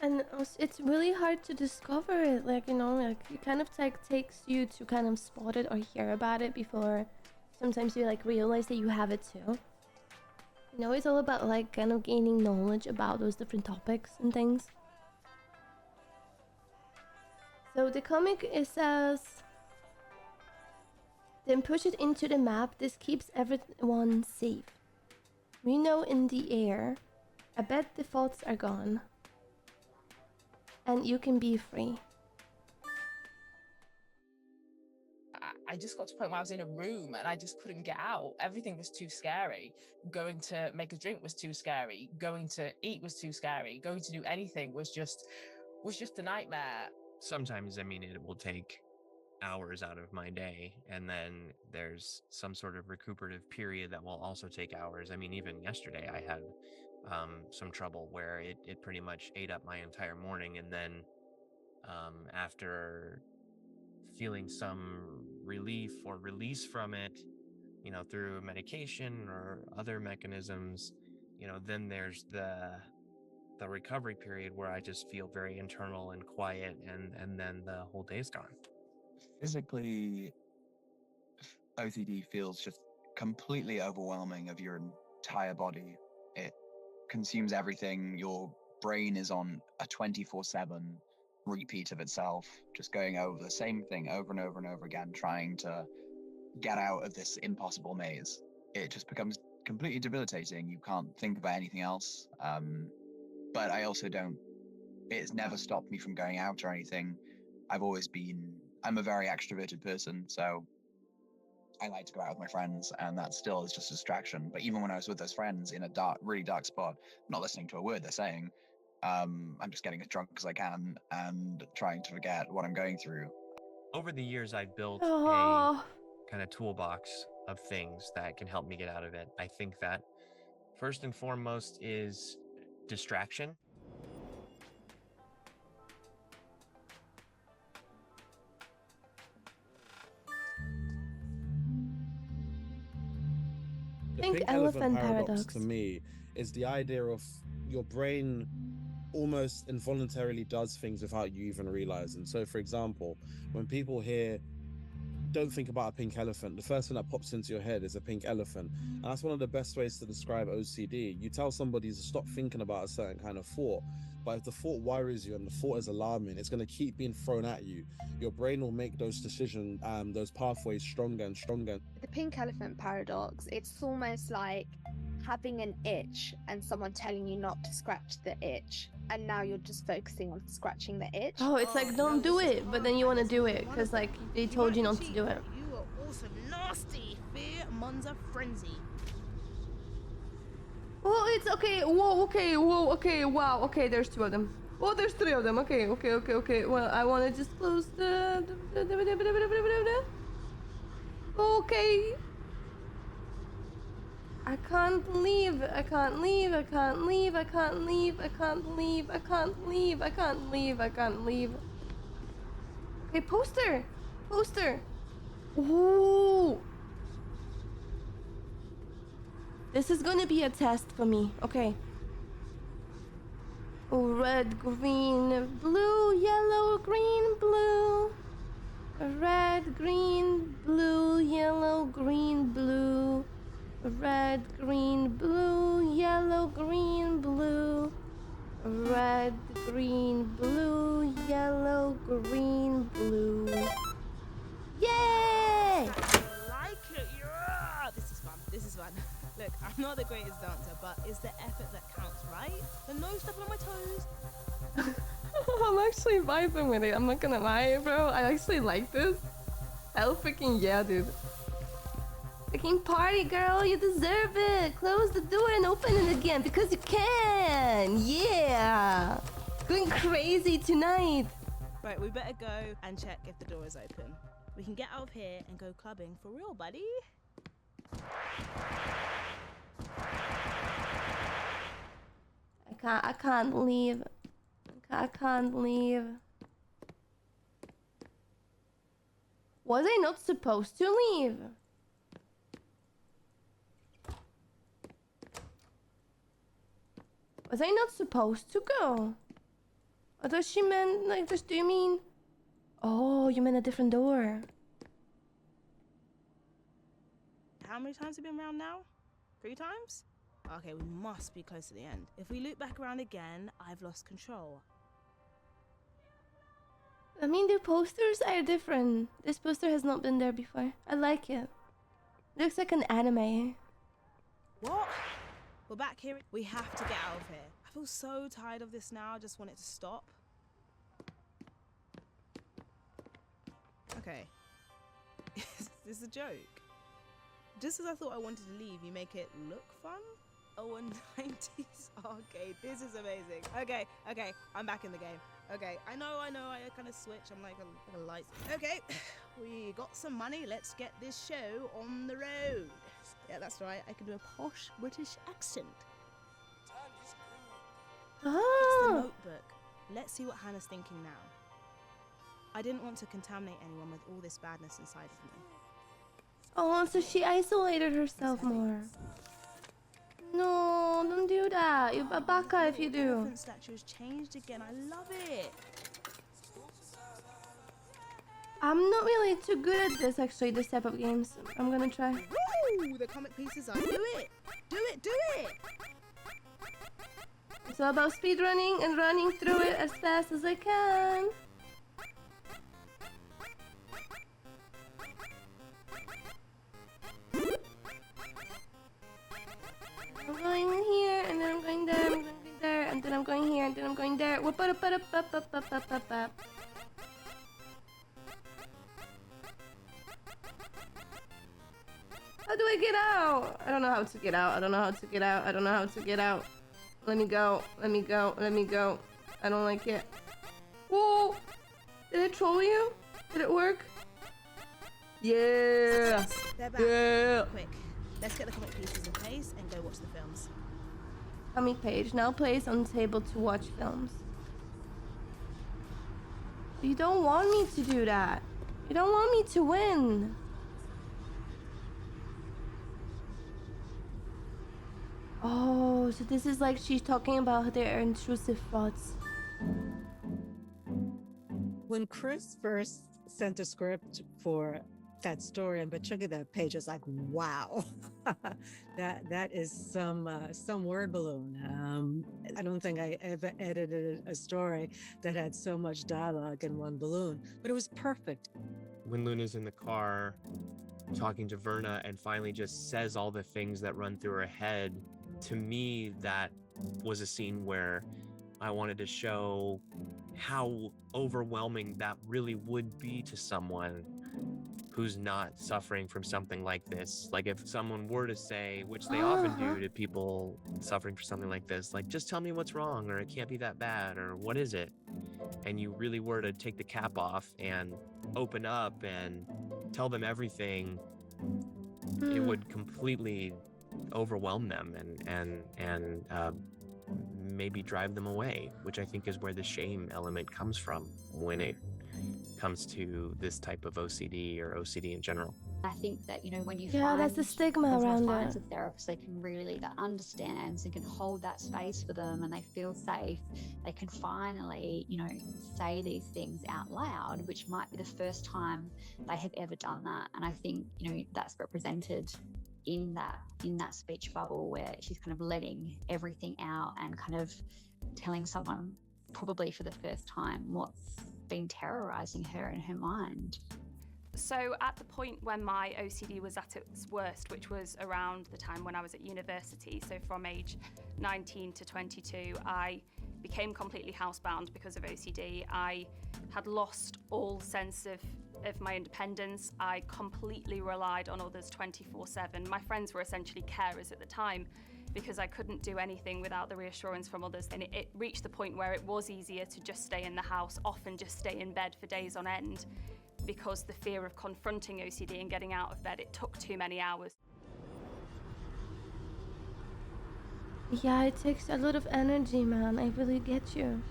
And also, it's really hard to discover it. Like, you know, like it kind of takes you to kind of spot it or hear about it before sometimes you like realize that you have it too. You know, it's all about like kind of gaining knowledge about those different topics and things. So the comic, it says, then push it into the map. This keeps everyone safe. We know in the air. I bet the thoughts are gone. And you can be free. I just got to a point where I was in a room and I just couldn't get out. Everything was too scary. Going to make a drink was too scary. Going to eat was too scary. Going to do anything was just a nightmare. Sometimes, I mean, it will take hours out of my day, and then there's some sort of recuperative period that will also take hours. I mean, even yesterday I had some trouble where it pretty much ate up my entire morning, and then after feeling some relief or release from it, you know, through medication or other mechanisms, you know, then there's the recovery period where I just feel very internal and quiet, and then the whole day's gone. Physically, OCD feels just completely overwhelming of your entire body. It consumes everything. Your brain is on a 24/7 repeat of itself, just going over the same thing over and over and over again, trying to get out of this impossible maze. It just becomes completely debilitating. You can't think about anything else. But I also don't, it's never stopped me from going out or anything. I'm a very extroverted person, so I like to go out with my friends, and that still is just a distraction. But even when I was with those friends in a really dark spot, not listening to a word they're saying, I'm just getting as drunk as I can and trying to forget what I'm going through. Over the years, I've built Oh. a kind of toolbox of things that can help me get out of it. I think that first and foremost is distraction. The Pink pink elephant elephant paradox paradox. to me is the idea of your brain almost involuntarily does things without you even realizing. So, for example, when people hear, don't think about a pink elephant, the first thing that pops into your head is a pink elephant. And that's one of the best ways to describe OCD. You tell somebody to stop thinking about a certain kind of thought, but if the thought worries you and the thought is alarming, it's going to keep being thrown at you. Your brain will make those decisions, those pathways stronger and stronger. The pink elephant paradox, it's almost like having an itch and someone telling you not to scratch the itch, and now you're just focusing on scratching the itch. Oh, it's like, don't do it, but then you want to do it because like they told you not to do it. You are also nasty. Fear Monza frenzy. Oh, it's okay. Whoa, okay, whoa, okay, wow, okay, there's two of them. Oh, there's three of them. Okay, okay, okay, okay. Well, I want to just close the... Okay. I can't leave. I can't leave. I can't leave. I can't leave. I can't leave. I can't leave. I can't leave. I can't leave. Okay, poster. Poster. Ooh. This is gonna be a test for me. Okay. Red, green, blue, yellow, green, blue. Red, green, blue, yellow, green, blue. Red, green, blue, yellow, green, blue. Red, green, blue, yellow, green, blue. Yay! Like it, yeah! This is fun. This is fun. Look, I'm not the greatest dancer, but it's the effort that counts, right? The no stepping on my toes. I'm actually vibing with it. I'm not gonna lie, bro. I actually like this. Hell freaking yeah, dude. Freaking party, girl. You deserve it. Close the door and open it again because you can. Yeah. Going crazy tonight. Right, we better go and check if the door is open. We can get out of here and go clubbing for real, buddy. I can't leave. I can't leave. Was I not supposed to leave? Was I not supposed to go? I thought she meant like this. Do you mean? Oh, you meant a different door. How many times have we been around now? 3 times? Okay, we must be close to the end. If we loop back around again, I've lost control. I mean, the posters are different. This poster has not been there before. I like it. Looks like an anime. What? We're back here. We have to get out of here. I feel so tired of this now. I just want it to stop. Okay. Is this a joke? Just as I thought I wanted to leave, you make it look fun? Oh, a 90s arcade. This is amazing. Okay, I'm back in the game. Okay, I know, I kind of switch. I'm like a light. Okay, we got some money. Let's get this show on the road. Yeah, that's right. I can do a posh British accent. It's the notebook. Let's see what Hannah's thinking now. I didn't want to contaminate anyone with all this badness inside of me. Oh, so she isolated herself more. No, don't do that. You're a baka if you do. The elephant statue has changed again. I love it. I'm not really too good at this, actually, this type of games. I'm gonna try. Woo! The comic pieces are. Do it! Do it! Do it! It's all about speedrunning and running through it as fast as I can. I'm going here, and then I'm going there, I'm going there, and then I'm going here, and then I'm going there. Whoop, up, up, up, up, up, up, up, up, up. How do I get out? I don't know how to get out. I don't know how to get out. I don't know how to get out. Let me go. Let me go. Let me go. I don't like it. Whoa! Did I troll you? Did it work? Yeah! They're back. Yeah! Quick. Let's get the comic pieces in place and go watch the films. Comic page now placed on the table to watch films. You don't want me to do that. You don't want me to win. Oh, so this is like she's talking about their intrusive thoughts. When Chris first sent a script for that story and but look at that page, it's like, wow, that is some word balloon. I don't think I ever edited a story that had so much dialogue in one balloon, but it was perfect. When Luna's in the car talking to Verna and finally just says all the things that run through her head, to me that was a scene where I wanted to show how overwhelming that really would be to someone who's not suffering from something like this. Like if someone were to say, which they often do to people suffering from something like this, like just tell me what's wrong, or it can't be that bad, or what is it? And you really were to take the cap off and open up and tell them everything, it would completely overwhelm them and maybe drive them away, which I think is where the shame element comes from when it comes to this type of OCD or OCD in general. I think that, when you Yeah, find that's the stigma around finds it. a therapist, they can really that understands and can hold that space for them, and they feel safe. They can finally, say these things out loud, which might be the first time they have ever done that. And I think, that's represented in that speech bubble where she's kind of letting everything out and kind of telling someone probably for the first time what's been terrorizing her in her mind. So at the point when my OCD was at its worst, which was around the time when I was at university, so from age 19 to 22, I became completely housebound because of OCD. I had lost all sense of my independence. I completely relied on others 24/7. My friends were essentially carers at the time because I couldn't do anything without the reassurance from others. And it reached the point where it was easier to just stay in the house, often just stay in bed for days on end, because the fear of confronting OCD and getting out of bed, it took too many hours. Yeah, it takes a lot of energy, man. I really get you.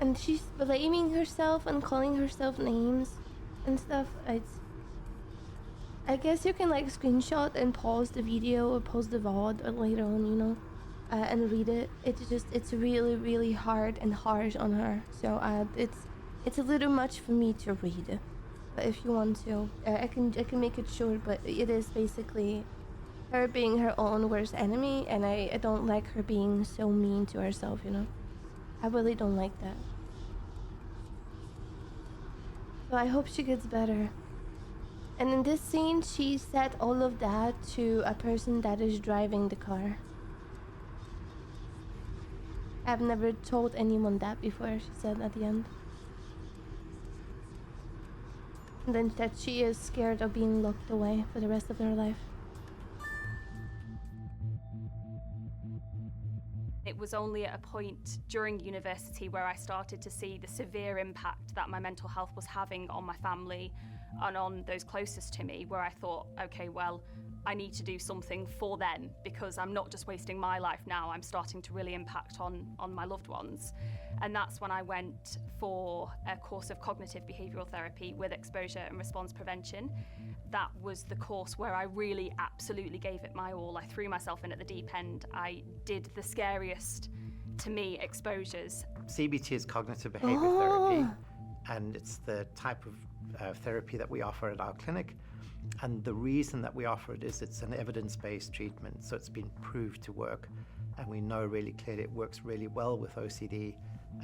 And she's blaming herself and calling herself names and stuff. I guess you can like screenshot and pause the video or pause the VOD or later on, and read it. It's really, really hard and harsh on her. So it's a little much for me to read. But if you want to, I can make it short. But it is basically her being her own worst enemy, and I don't like her being so mean to herself. I really don't like that. So I hope she gets better. And in this scene, she said all of that to a person that is driving the car. I've never told anyone that before, she said at the end. And then that she is scared of being locked away for the rest of her life. It was only at a point during university where I started to see the severe impact that my mental health was having on my family and on those closest to me, where I thought, okay, well, I need to do something for them, because I'm not just wasting my life now, I'm starting to really impact on my loved ones. And that's when I went for a course of cognitive behavioural therapy with exposure and response prevention. That was the course where I really absolutely gave it my all. I threw myself in at the deep end. I did the scariest, to me, exposures. CBT is cognitive behavior therapy, and it's the type of therapy that we offer at our clinic. And the reason that we offer it is it's an evidence-based treatment, so it's been proved to work, and we know really clearly it works really well with OCD,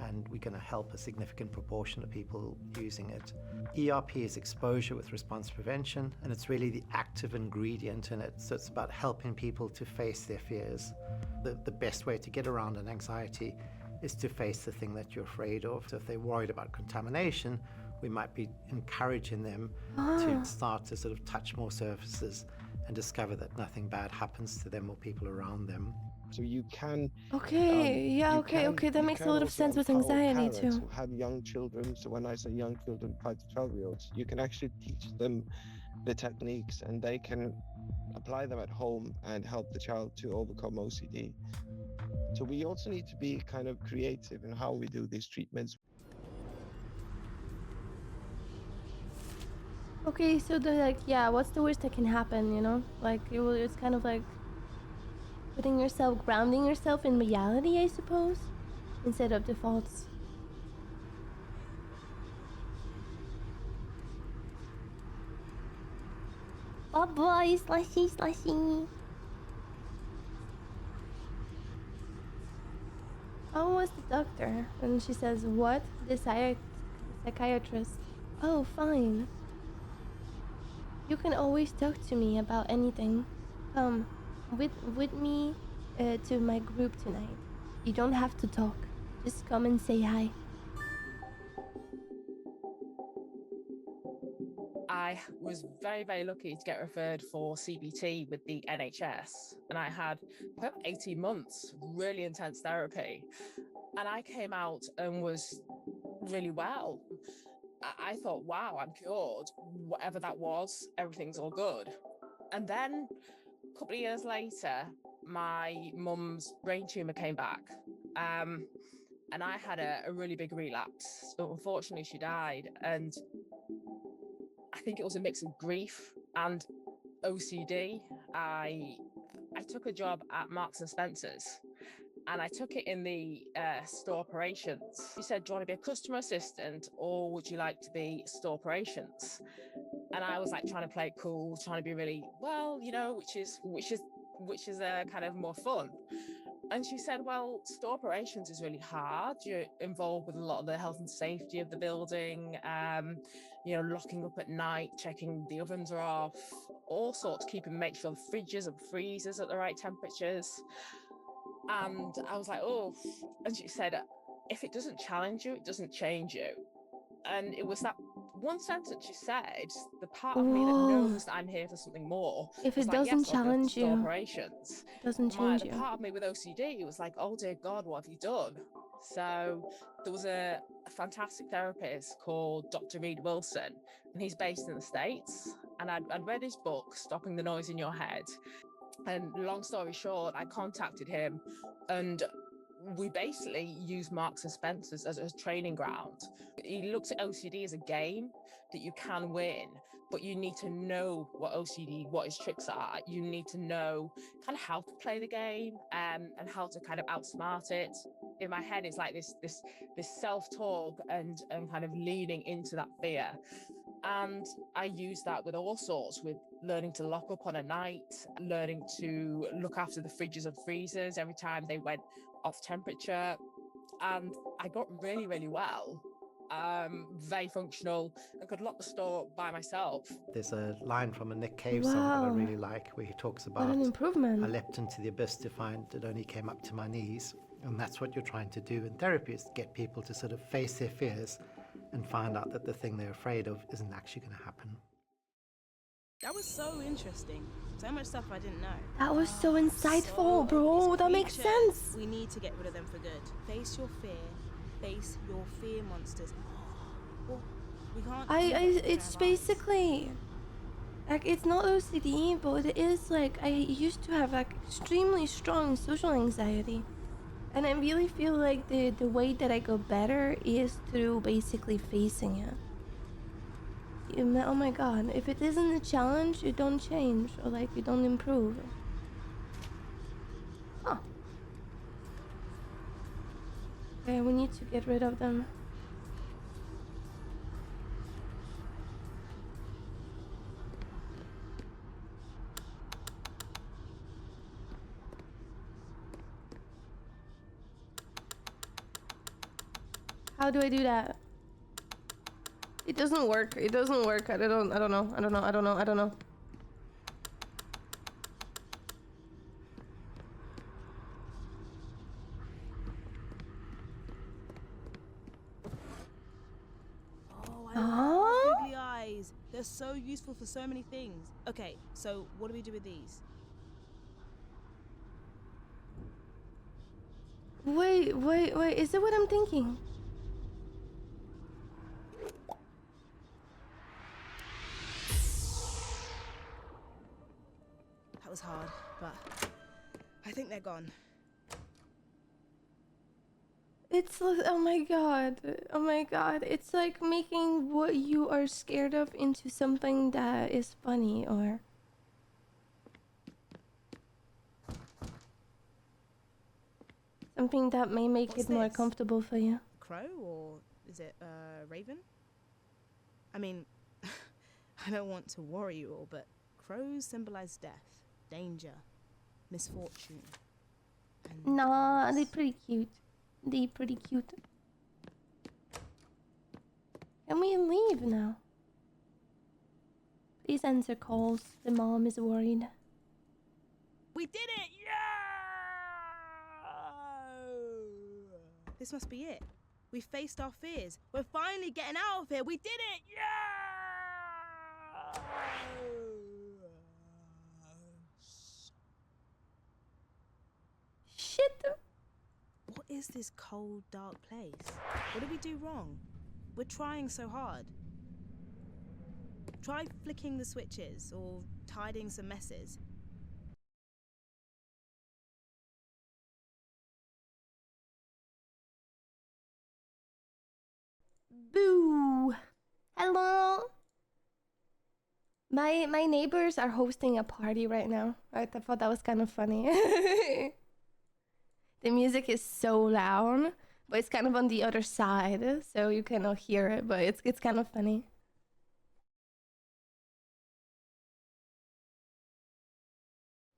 and we're going to help a significant proportion of people using it. ERP is exposure with response prevention, and it's really the active ingredient in it, so it's about helping people to face their fears. The best way to get around an anxiety is to face the thing that you're afraid of. So if they're worried about contamination, we might be encouraging them to start to sort of touch more surfaces and discover that nothing bad happens to them or people around them. So you can Okay, that makes a lot of sense with anxiety too. Who have young children. So when I say young children, 5 to 12-year-olds, you can actually teach them the techniques, and they can apply them at home and help the child to overcome OCD. So we also need to be kind of creative in how we do these treatments. Okay, so they're like, yeah, what's the worst that can happen, Like, it's kind of like grounding yourself in reality, I suppose, instead of defaults. Bye-bye, slushy. How was the doctor? And she says, what? The psychiatrist. Oh, fine. You can always talk to me about anything. Come with me to my group tonight. You don't have to talk. Just come and say hi. I was very, very lucky to get referred for CBT with the NHS, and I had 18 months, really intense therapy. And I came out and was really well. I thought, wow, I'm cured. Whatever that was, everything's all good. And then a couple of years later, my mum's brain tumour came back. And I had a really big relapse. So unfortunately, she died. And I think it was a mix of grief and OCD. I took a job at Marks and Spencer's, and I took it in the store operations. He said, do you want to be a customer assistant, or would you like to be store operations? And I was like trying to play it cool, trying to be really, well, which is kind of more fun. And she said, well, store operations is really hard. You're involved with a lot of the health and safety of the building, locking up at night, checking the ovens are off, all sorts, make sure the fridges and freezers at the right temperatures. And I was like, oh, and she said, if it doesn't challenge you, it doesn't change you. And it was that one sentence she said, the part of me that knows that I'm here for something more. If it doesn't challenge you, operations. It doesn't change The you. part of me with OCD was like, oh dear God, what have you done? So there was a fantastic therapist called Dr. Reed Wilson, and he's based in the States. And I'd read his book, Stopping the Noise in Your Head. And long story short, I contacted him, and we basically used Marks and Spencer's as a training ground. He looks at OCD as a game that you can win, but you need to know what OCD, what its tricks are. You need to know kind of how to play the game, and how to kind of outsmart it. In my head, it's like this self-talk and kind of leaning into that fear. And I use that with all sorts, with learning to lock up on a night, learning to look after the fridges and freezers every time they went off temperature. And I got really, really well, very functional, and could lock the store by myself. There's a line from a Nick Cave song that I Wow. really like, where he talks What about, an improvement. I leapt into the abyss to find it only came up to my knees. And that's what you're trying to do in therapy, is to get people to sort of face their fears and find out that the thing they're afraid of isn't actually going to happen. That was so interesting. So much stuff I didn't know. That was so insightful, bro. That makes sense. We need to get rid of them for good. Face your fear. Face your fear monsters. Well, we can't. It's basically like, it's not OCD, but it is like, I used to have like extremely strong social anxiety, and I really feel like the way that I go better is through basically facing it. Oh my god, if it isn't a challenge, you don't change, or like you don't improve. Huh. Okay, we need to get rid of them. How do I do that? It doesn't work. It doesn't work. I don't know. Oh, I love googly eyes. They're so useful for so many things. Okay, so what do we do with these? Wait. Is it what I'm thinking? That was hard, but I think they're gone. It's oh my god. It's like making what you are scared of into something that is funny, or something that may make it more comfortable for you. Crow, or is it raven? I mean, I don't want to worry you all, but crows symbolize death, danger, misfortune. Nah, they're pretty cute. Can we leave now? Please answer calls. The mom is worried. We did it! Yeah! This must be it. We faced our fears. We're finally getting out of here. We did it! Yeah! Shit! What is this cold, dark place? What did we do wrong? We're trying so hard. Try flicking the switches or tidying some messes. Boo! Hello? My neighbors are hosting a party right now. I thought that was kind of funny. The music is so loud, but it's kind of on the other side, so you cannot hear it, but it's kind of funny.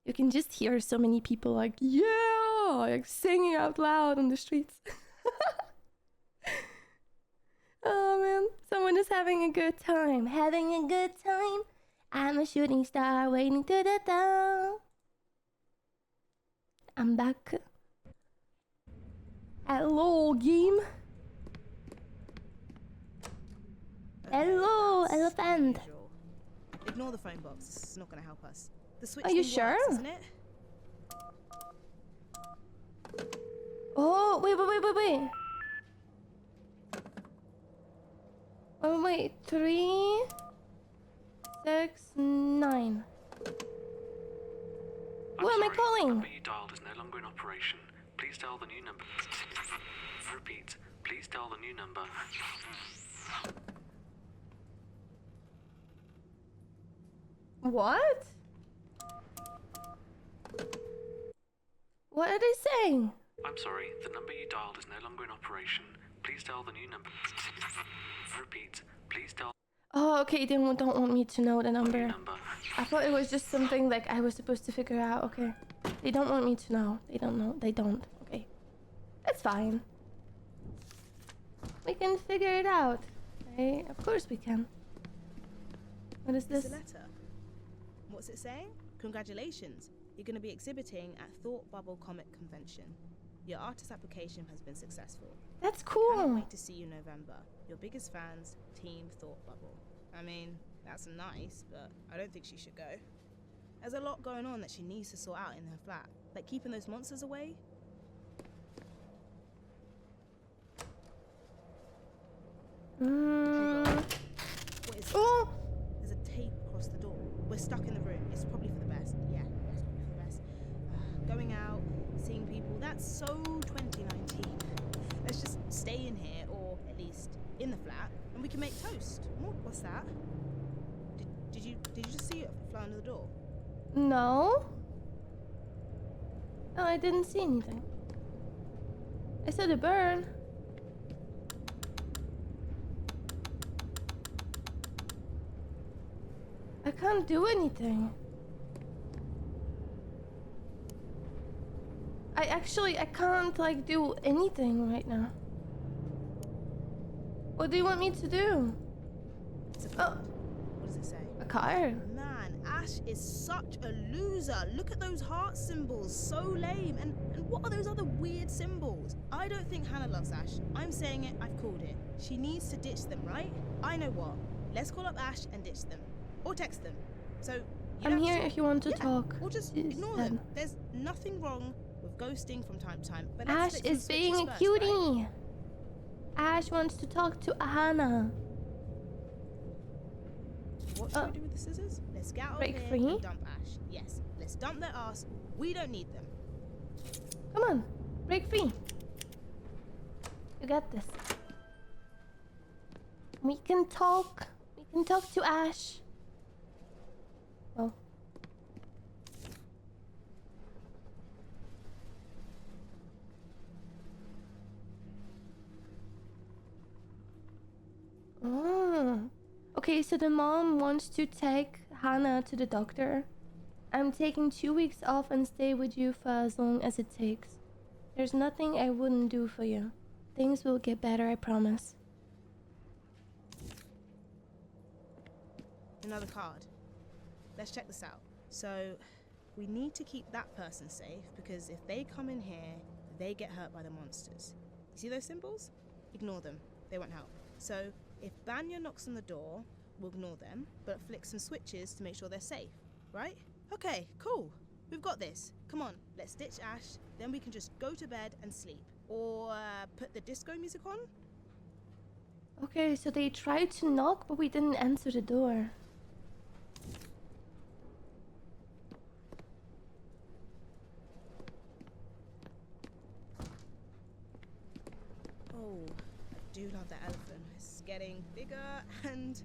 You can just hear so many people like, yeah, like singing out loud on the streets. Oh man, someone is having a good time. Having a good time. I'm a shooting star waiting to the dawn. I'm back. Hello, game. Hello, elephant. Ignore the phone box. It's not going to help us. The switch Are you thing sure? works, isn't it? Oh, wait. Oh, wait. 3, 6, 9. Who am I calling? The number you dialed is no longer in operation. Please dial the new number. Repeat. Please dial the new number. What? What are they saying? I'm sorry, the number you dialed is no longer in operation. Please dial the new number. Repeat, please dial. Oh, okay, they don't want me to know the number. I thought it was just something like I was supposed to figure out. Okay. They don't want me to know. They don't know. They don't. Okay. That's fine. We can figure it out. Right? Of course we can. What is this? It's a letter. What's it saying? Congratulations. You're going to be exhibiting at Thought Bubble Comic Convention. Your artist application has been successful. That's cool. Can't wait to see you November. Your biggest fans, Team Thought Bubble. I mean, that's nice, but I don't think she should go. There's a lot going on that she needs to sort out in her flat, like keeping those monsters away. What is that? Oh! There's a tape across the door. We're stuck in the room. It's probably for the best. Yeah, it's probably for the best. Going out, seeing people, that's so 2019. Let's just stay in here, or at least in the flat, and we can make toast. What's that? Did you just see it fly under the door? No. No, I didn't see anything. I saw the burn. I can't do anything. I can't like do anything right now. What do you want me to do? It's a card. What does it say? A card? Man, Ash is such a loser. Look at those heart symbols. So lame. And what are those other weird symbols? I don't think Hannah loves Ash. I'm saying it. I've called it. She needs to ditch them, right? I know what. Let's call up Ash and ditch them. Or text them. So, you I'm don't here have to- if you want to Yeah, talk. or just Jeez, ignore them. There's nothing wrong with ghosting from time to time. But let's Ash flick some is being switches a first, cutie. right? Ash wants to talk to Hannah. What should we do with the scissors? Let's get out of Break here free? and dump Ash. Yes, let's dump their ass. We don't need them. Come on, break free. You got this. We can talk. We can talk to Ash. Oh. Oh. Okay, so the mom wants to take Hannah to the doctor. I'm taking 2 weeks off and stay with you for as long as it takes. There's nothing I wouldn't do for you. Things will get better, I promise. Another card. Let's check this out. So, we need to keep that person safe because if they come in here, they get hurt by the monsters. You see those symbols? Ignore them. They won't help. So, if Banya knocks on the door, we'll ignore them, but flick some switches to make sure they're safe, right? Okay, cool. We've got this. Come on, let's ditch Ash, then we can just go to bed and sleep. Or put the disco music on? Okay, so they tried to knock, but we didn't answer the door. Oh, I do love that elephant. It's getting bigger and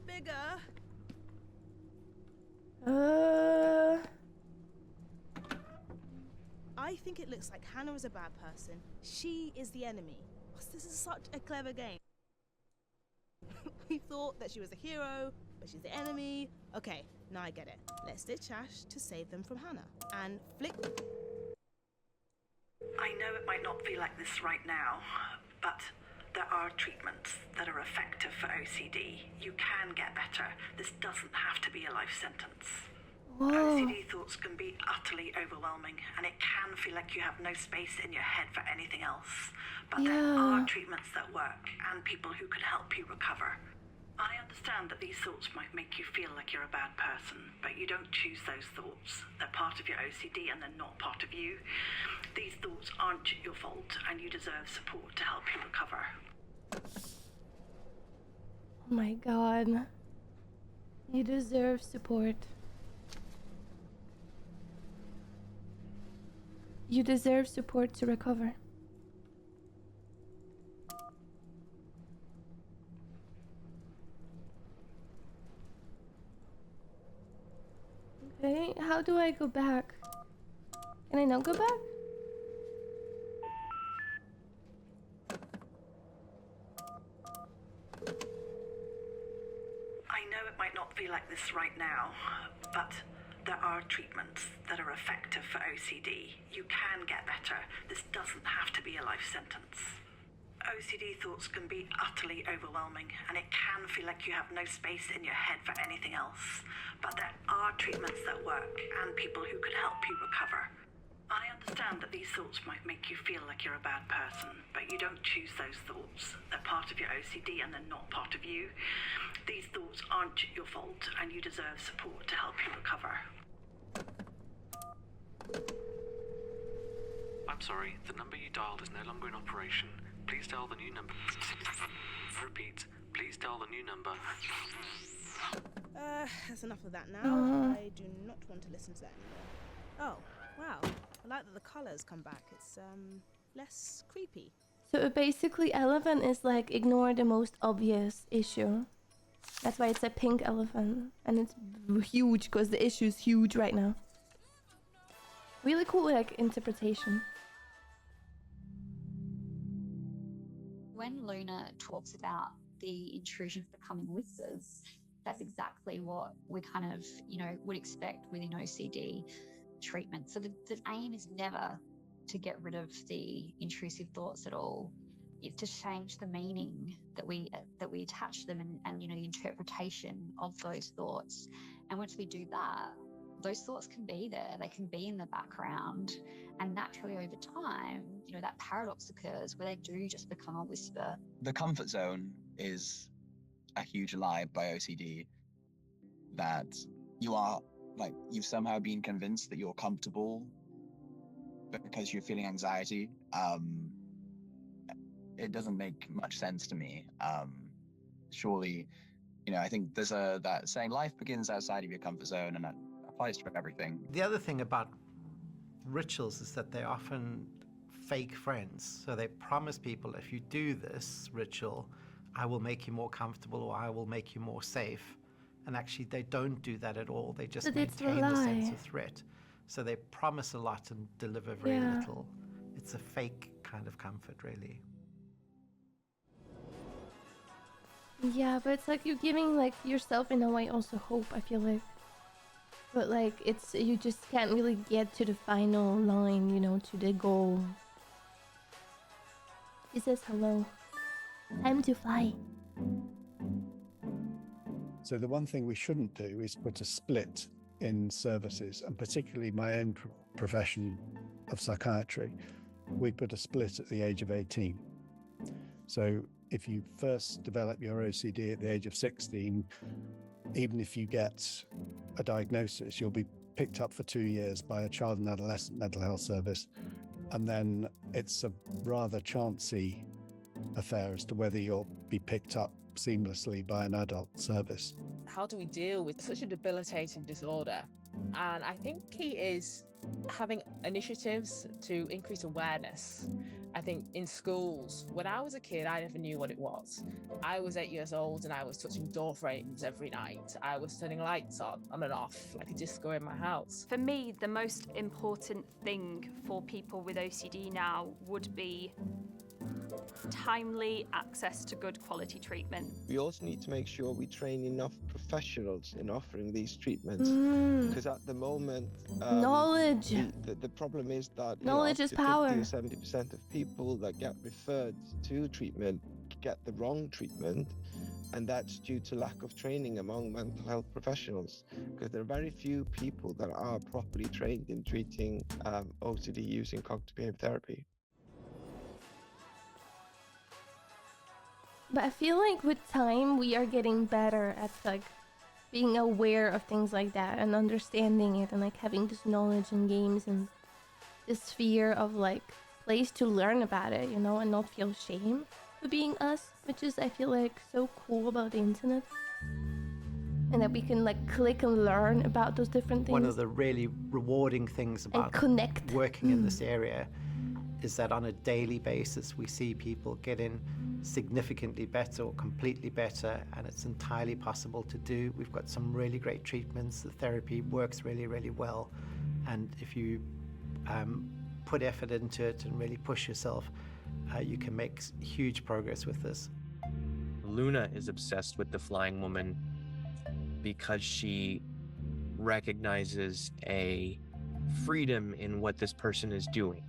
bigger. I think it looks like Hannah is a bad person. She is the enemy. This is such a clever game. We thought that she was a hero, but she's the enemy. Okay, now I get it. Let's ditch Ash to save them from Hannah. And flick. I know it might not feel like this right now, but there are treatments that are effective for OCD. You can get better. This doesn't have to be a life sentence. Whoa. OCD thoughts can be utterly overwhelming, and it can feel like you have no space in your head for anything else. But there are treatments that work, and people who can help you recover. I understand that these thoughts might make you feel like you're a bad person, but you don't choose those thoughts. They're part of your OCD and they're not part of you. These thoughts aren't your fault, and you deserve support to help you recover. Oh my god. You deserve support. You deserve support to recover. how do I go back? Can I not go back? I know it might not feel like this right now, but there are treatments that are effective for OCD. You can get better. This doesn't have to be a life sentence. OCD thoughts can be utterly overwhelming, and it can feel like you have no space in your head for anything else. But there are treatments that work, and people who can help you recover. I understand that these thoughts might make you feel like you're a bad person, but you don't choose those thoughts. They're part of your OCD and they're not part of you. These thoughts aren't your fault, and you deserve support to help you recover. I'm sorry, the number you dialed is no longer in operation. Please dial the new number. Repeat, please dial the new number. That's enough of that now. I do not want to listen to that anymore. Oh, wow. I like that the colours come back. It's less creepy. So basically, elephant is like ignore the most obvious issue. That's why it's a pink elephant, and it's huge because the issue is huge right now. Really cool, like, interpretation. When Luna talks about the intrusion becoming whispers, that's exactly what we kind of, would expect within OCD treatment. So the aim is never to get rid of the intrusive thoughts at all. It's to change the meaning that we attach to them and the interpretation of those thoughts. And once we do that, those thoughts can be there, they can be in the background, and naturally over time, that paradox occurs where they do just become a whisper. The comfort zone is a huge lie by OCD, that you've somehow been convinced that you're comfortable because you're feeling anxiety. It doesn't make much sense to me. Surely, I think there's that saying, life begins outside of your comfort zone, and that applies to everything. The other thing about rituals is that they're often fake friends. So they promise people, if you do this ritual, I will make you more comfortable, or I will make you more safe. And actually, they don't do that at all. They just maintain the sense of threat. So they promise a lot and deliver very little. It's a fake kind of comfort, really. Yeah, but it's like you're giving like yourself in a way also hope, I feel like. But like you just can't really get to the final line, to the goal. He says hello. Time to fly. So the one thing we shouldn't do is put a split in services, and particularly my own profession of psychiatry, we put a split at the age of 18. So if you first develop your OCD at the age of 16, even if you get a diagnosis, you'll be picked up for 2 years by a child and adolescent mental health service. And then it's a rather chancy affair as to whether you'll be picked up seamlessly by an adult service. How do we deal with such a debilitating disorder? And I think key is having initiatives to increase awareness. I think in schools, when I was a kid, I never knew what it was. I was 8 years old and I was touching door frames every night. I was turning lights on and off like a disco in my house. For me, the most important thing for people with OCD now would be timely access to good quality treatment. We also need to make sure we train enough professionals in offering these treatments, because at the moment, knowledge. The problem is that knowledge is power. 50 or 70% of people that get referred to treatment get the wrong treatment, and that's due to lack of training among mental health professionals, because there are very few people that are properly trained in treating OCD using cognitive behavior therapy. But I feel like with time we are getting better at like being aware of things like that and understanding it, and like having this knowledge in games and this fear of like place to learn about it, and not feel shame for being us, which is I feel like so cool about the internet. And that we can like click and learn about those different things. One of the really rewarding things about working in this area is that on a daily basis, we see people getting significantly better or completely better, and it's entirely possible to do. We've got some really great treatments. The therapy works really, really well. And if you put effort into it and really push yourself, you can make huge progress with this. Luna is obsessed with the flying woman because she recognizes a freedom in what this person is doing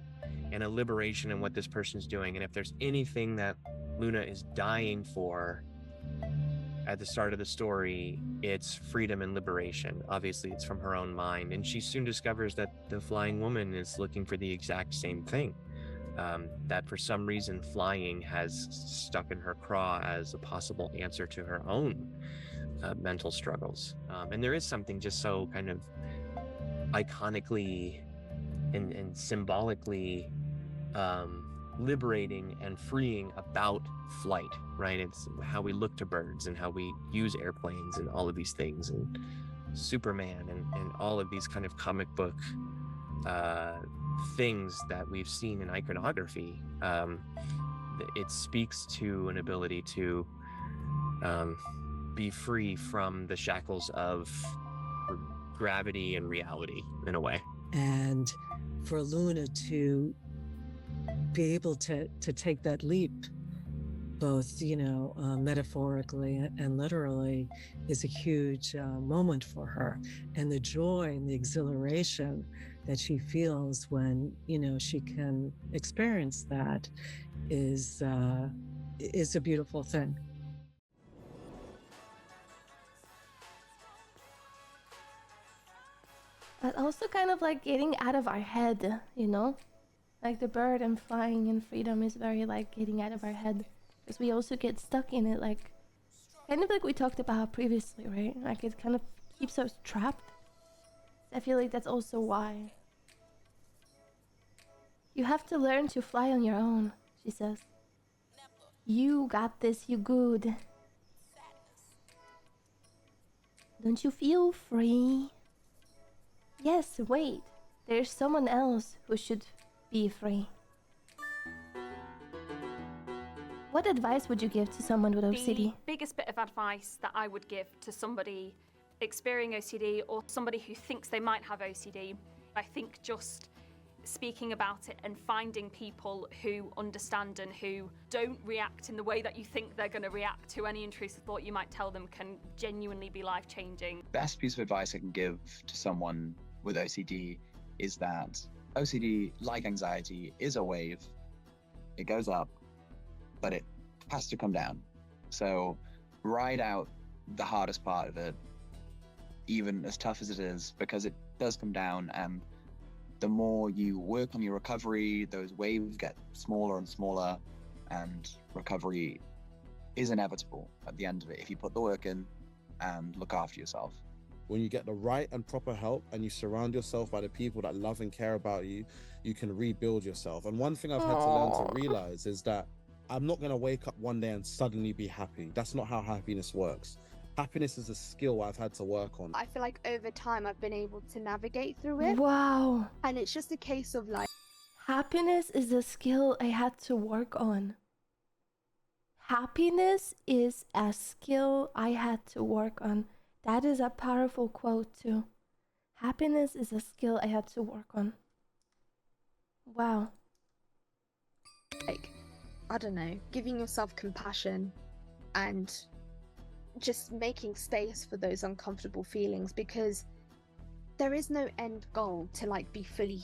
and a liberation in what this person is doing. And if there's anything that Luna is dying for at the start of the story, it's freedom and liberation. Obviously, it's from her own mind. And she soon discovers that the flying woman is looking for the exact same thing. That for some reason flying has stuck in her craw as a possible answer to her own mental struggles. And there is something just so kind of iconically and symbolically liberating and freeing about flight, right? It's how we look to birds and how we use airplanes and all of these things, and Superman and all of these kind of comic book things that we've seen in iconography. It speaks to an ability to be free from the shackles of gravity and reality in a way. And for Luna to be able to take that leap, both, metaphorically and literally, is a huge moment for her. And the joy and the exhilaration that she feels when, she can experience that is a beautiful thing. But also kind of like getting out of our head, Like the bird and flying and freedom is very like getting out of our head. Because we also get stuck in it, like, kind of like we talked about previously, right? Like it kind of keeps us trapped. I feel like that's also why. You have to learn to fly on your own, she says. You got this, you good. Don't you feel free? Yes, wait. There's someone else who should be free. What advice would you give to someone with OCD? The biggest bit of advice that I would give to somebody experiencing OCD or somebody who thinks they might have OCD, I think just speaking about it and finding people who understand and who don't react in the way that you think they're going to react to any intrusive thought you might tell them can genuinely be life-changing. Best piece of advice I can give to someone with OCD is that OCD, like anxiety, is a wave. It goes up, but it has to come down. So ride out the hardest part of it, even as tough as it is, because it does come down, and the more you work on your recovery, those waves get smaller and smaller, and recovery is inevitable at the end of it if you put the work in and look after yourself. When you get the right and proper help and you surround yourself by the people that love and care about you, you can rebuild yourself. And one thing I've had to learn to realize is that I'm not going to wake up one day and suddenly be happy. That's not how happiness works. Happiness is a skill I've had to work on. I feel like over time I've been able to navigate through it. Wow. And it's just a case of like... Happiness is a skill I had to work on. Happiness is a skill I had to work on. That is a powerful quote too. Happiness is a skill I had to work on. Wow. Like, I don't know, giving yourself compassion and just making space for those uncomfortable feelings, because there is no end goal to like be fully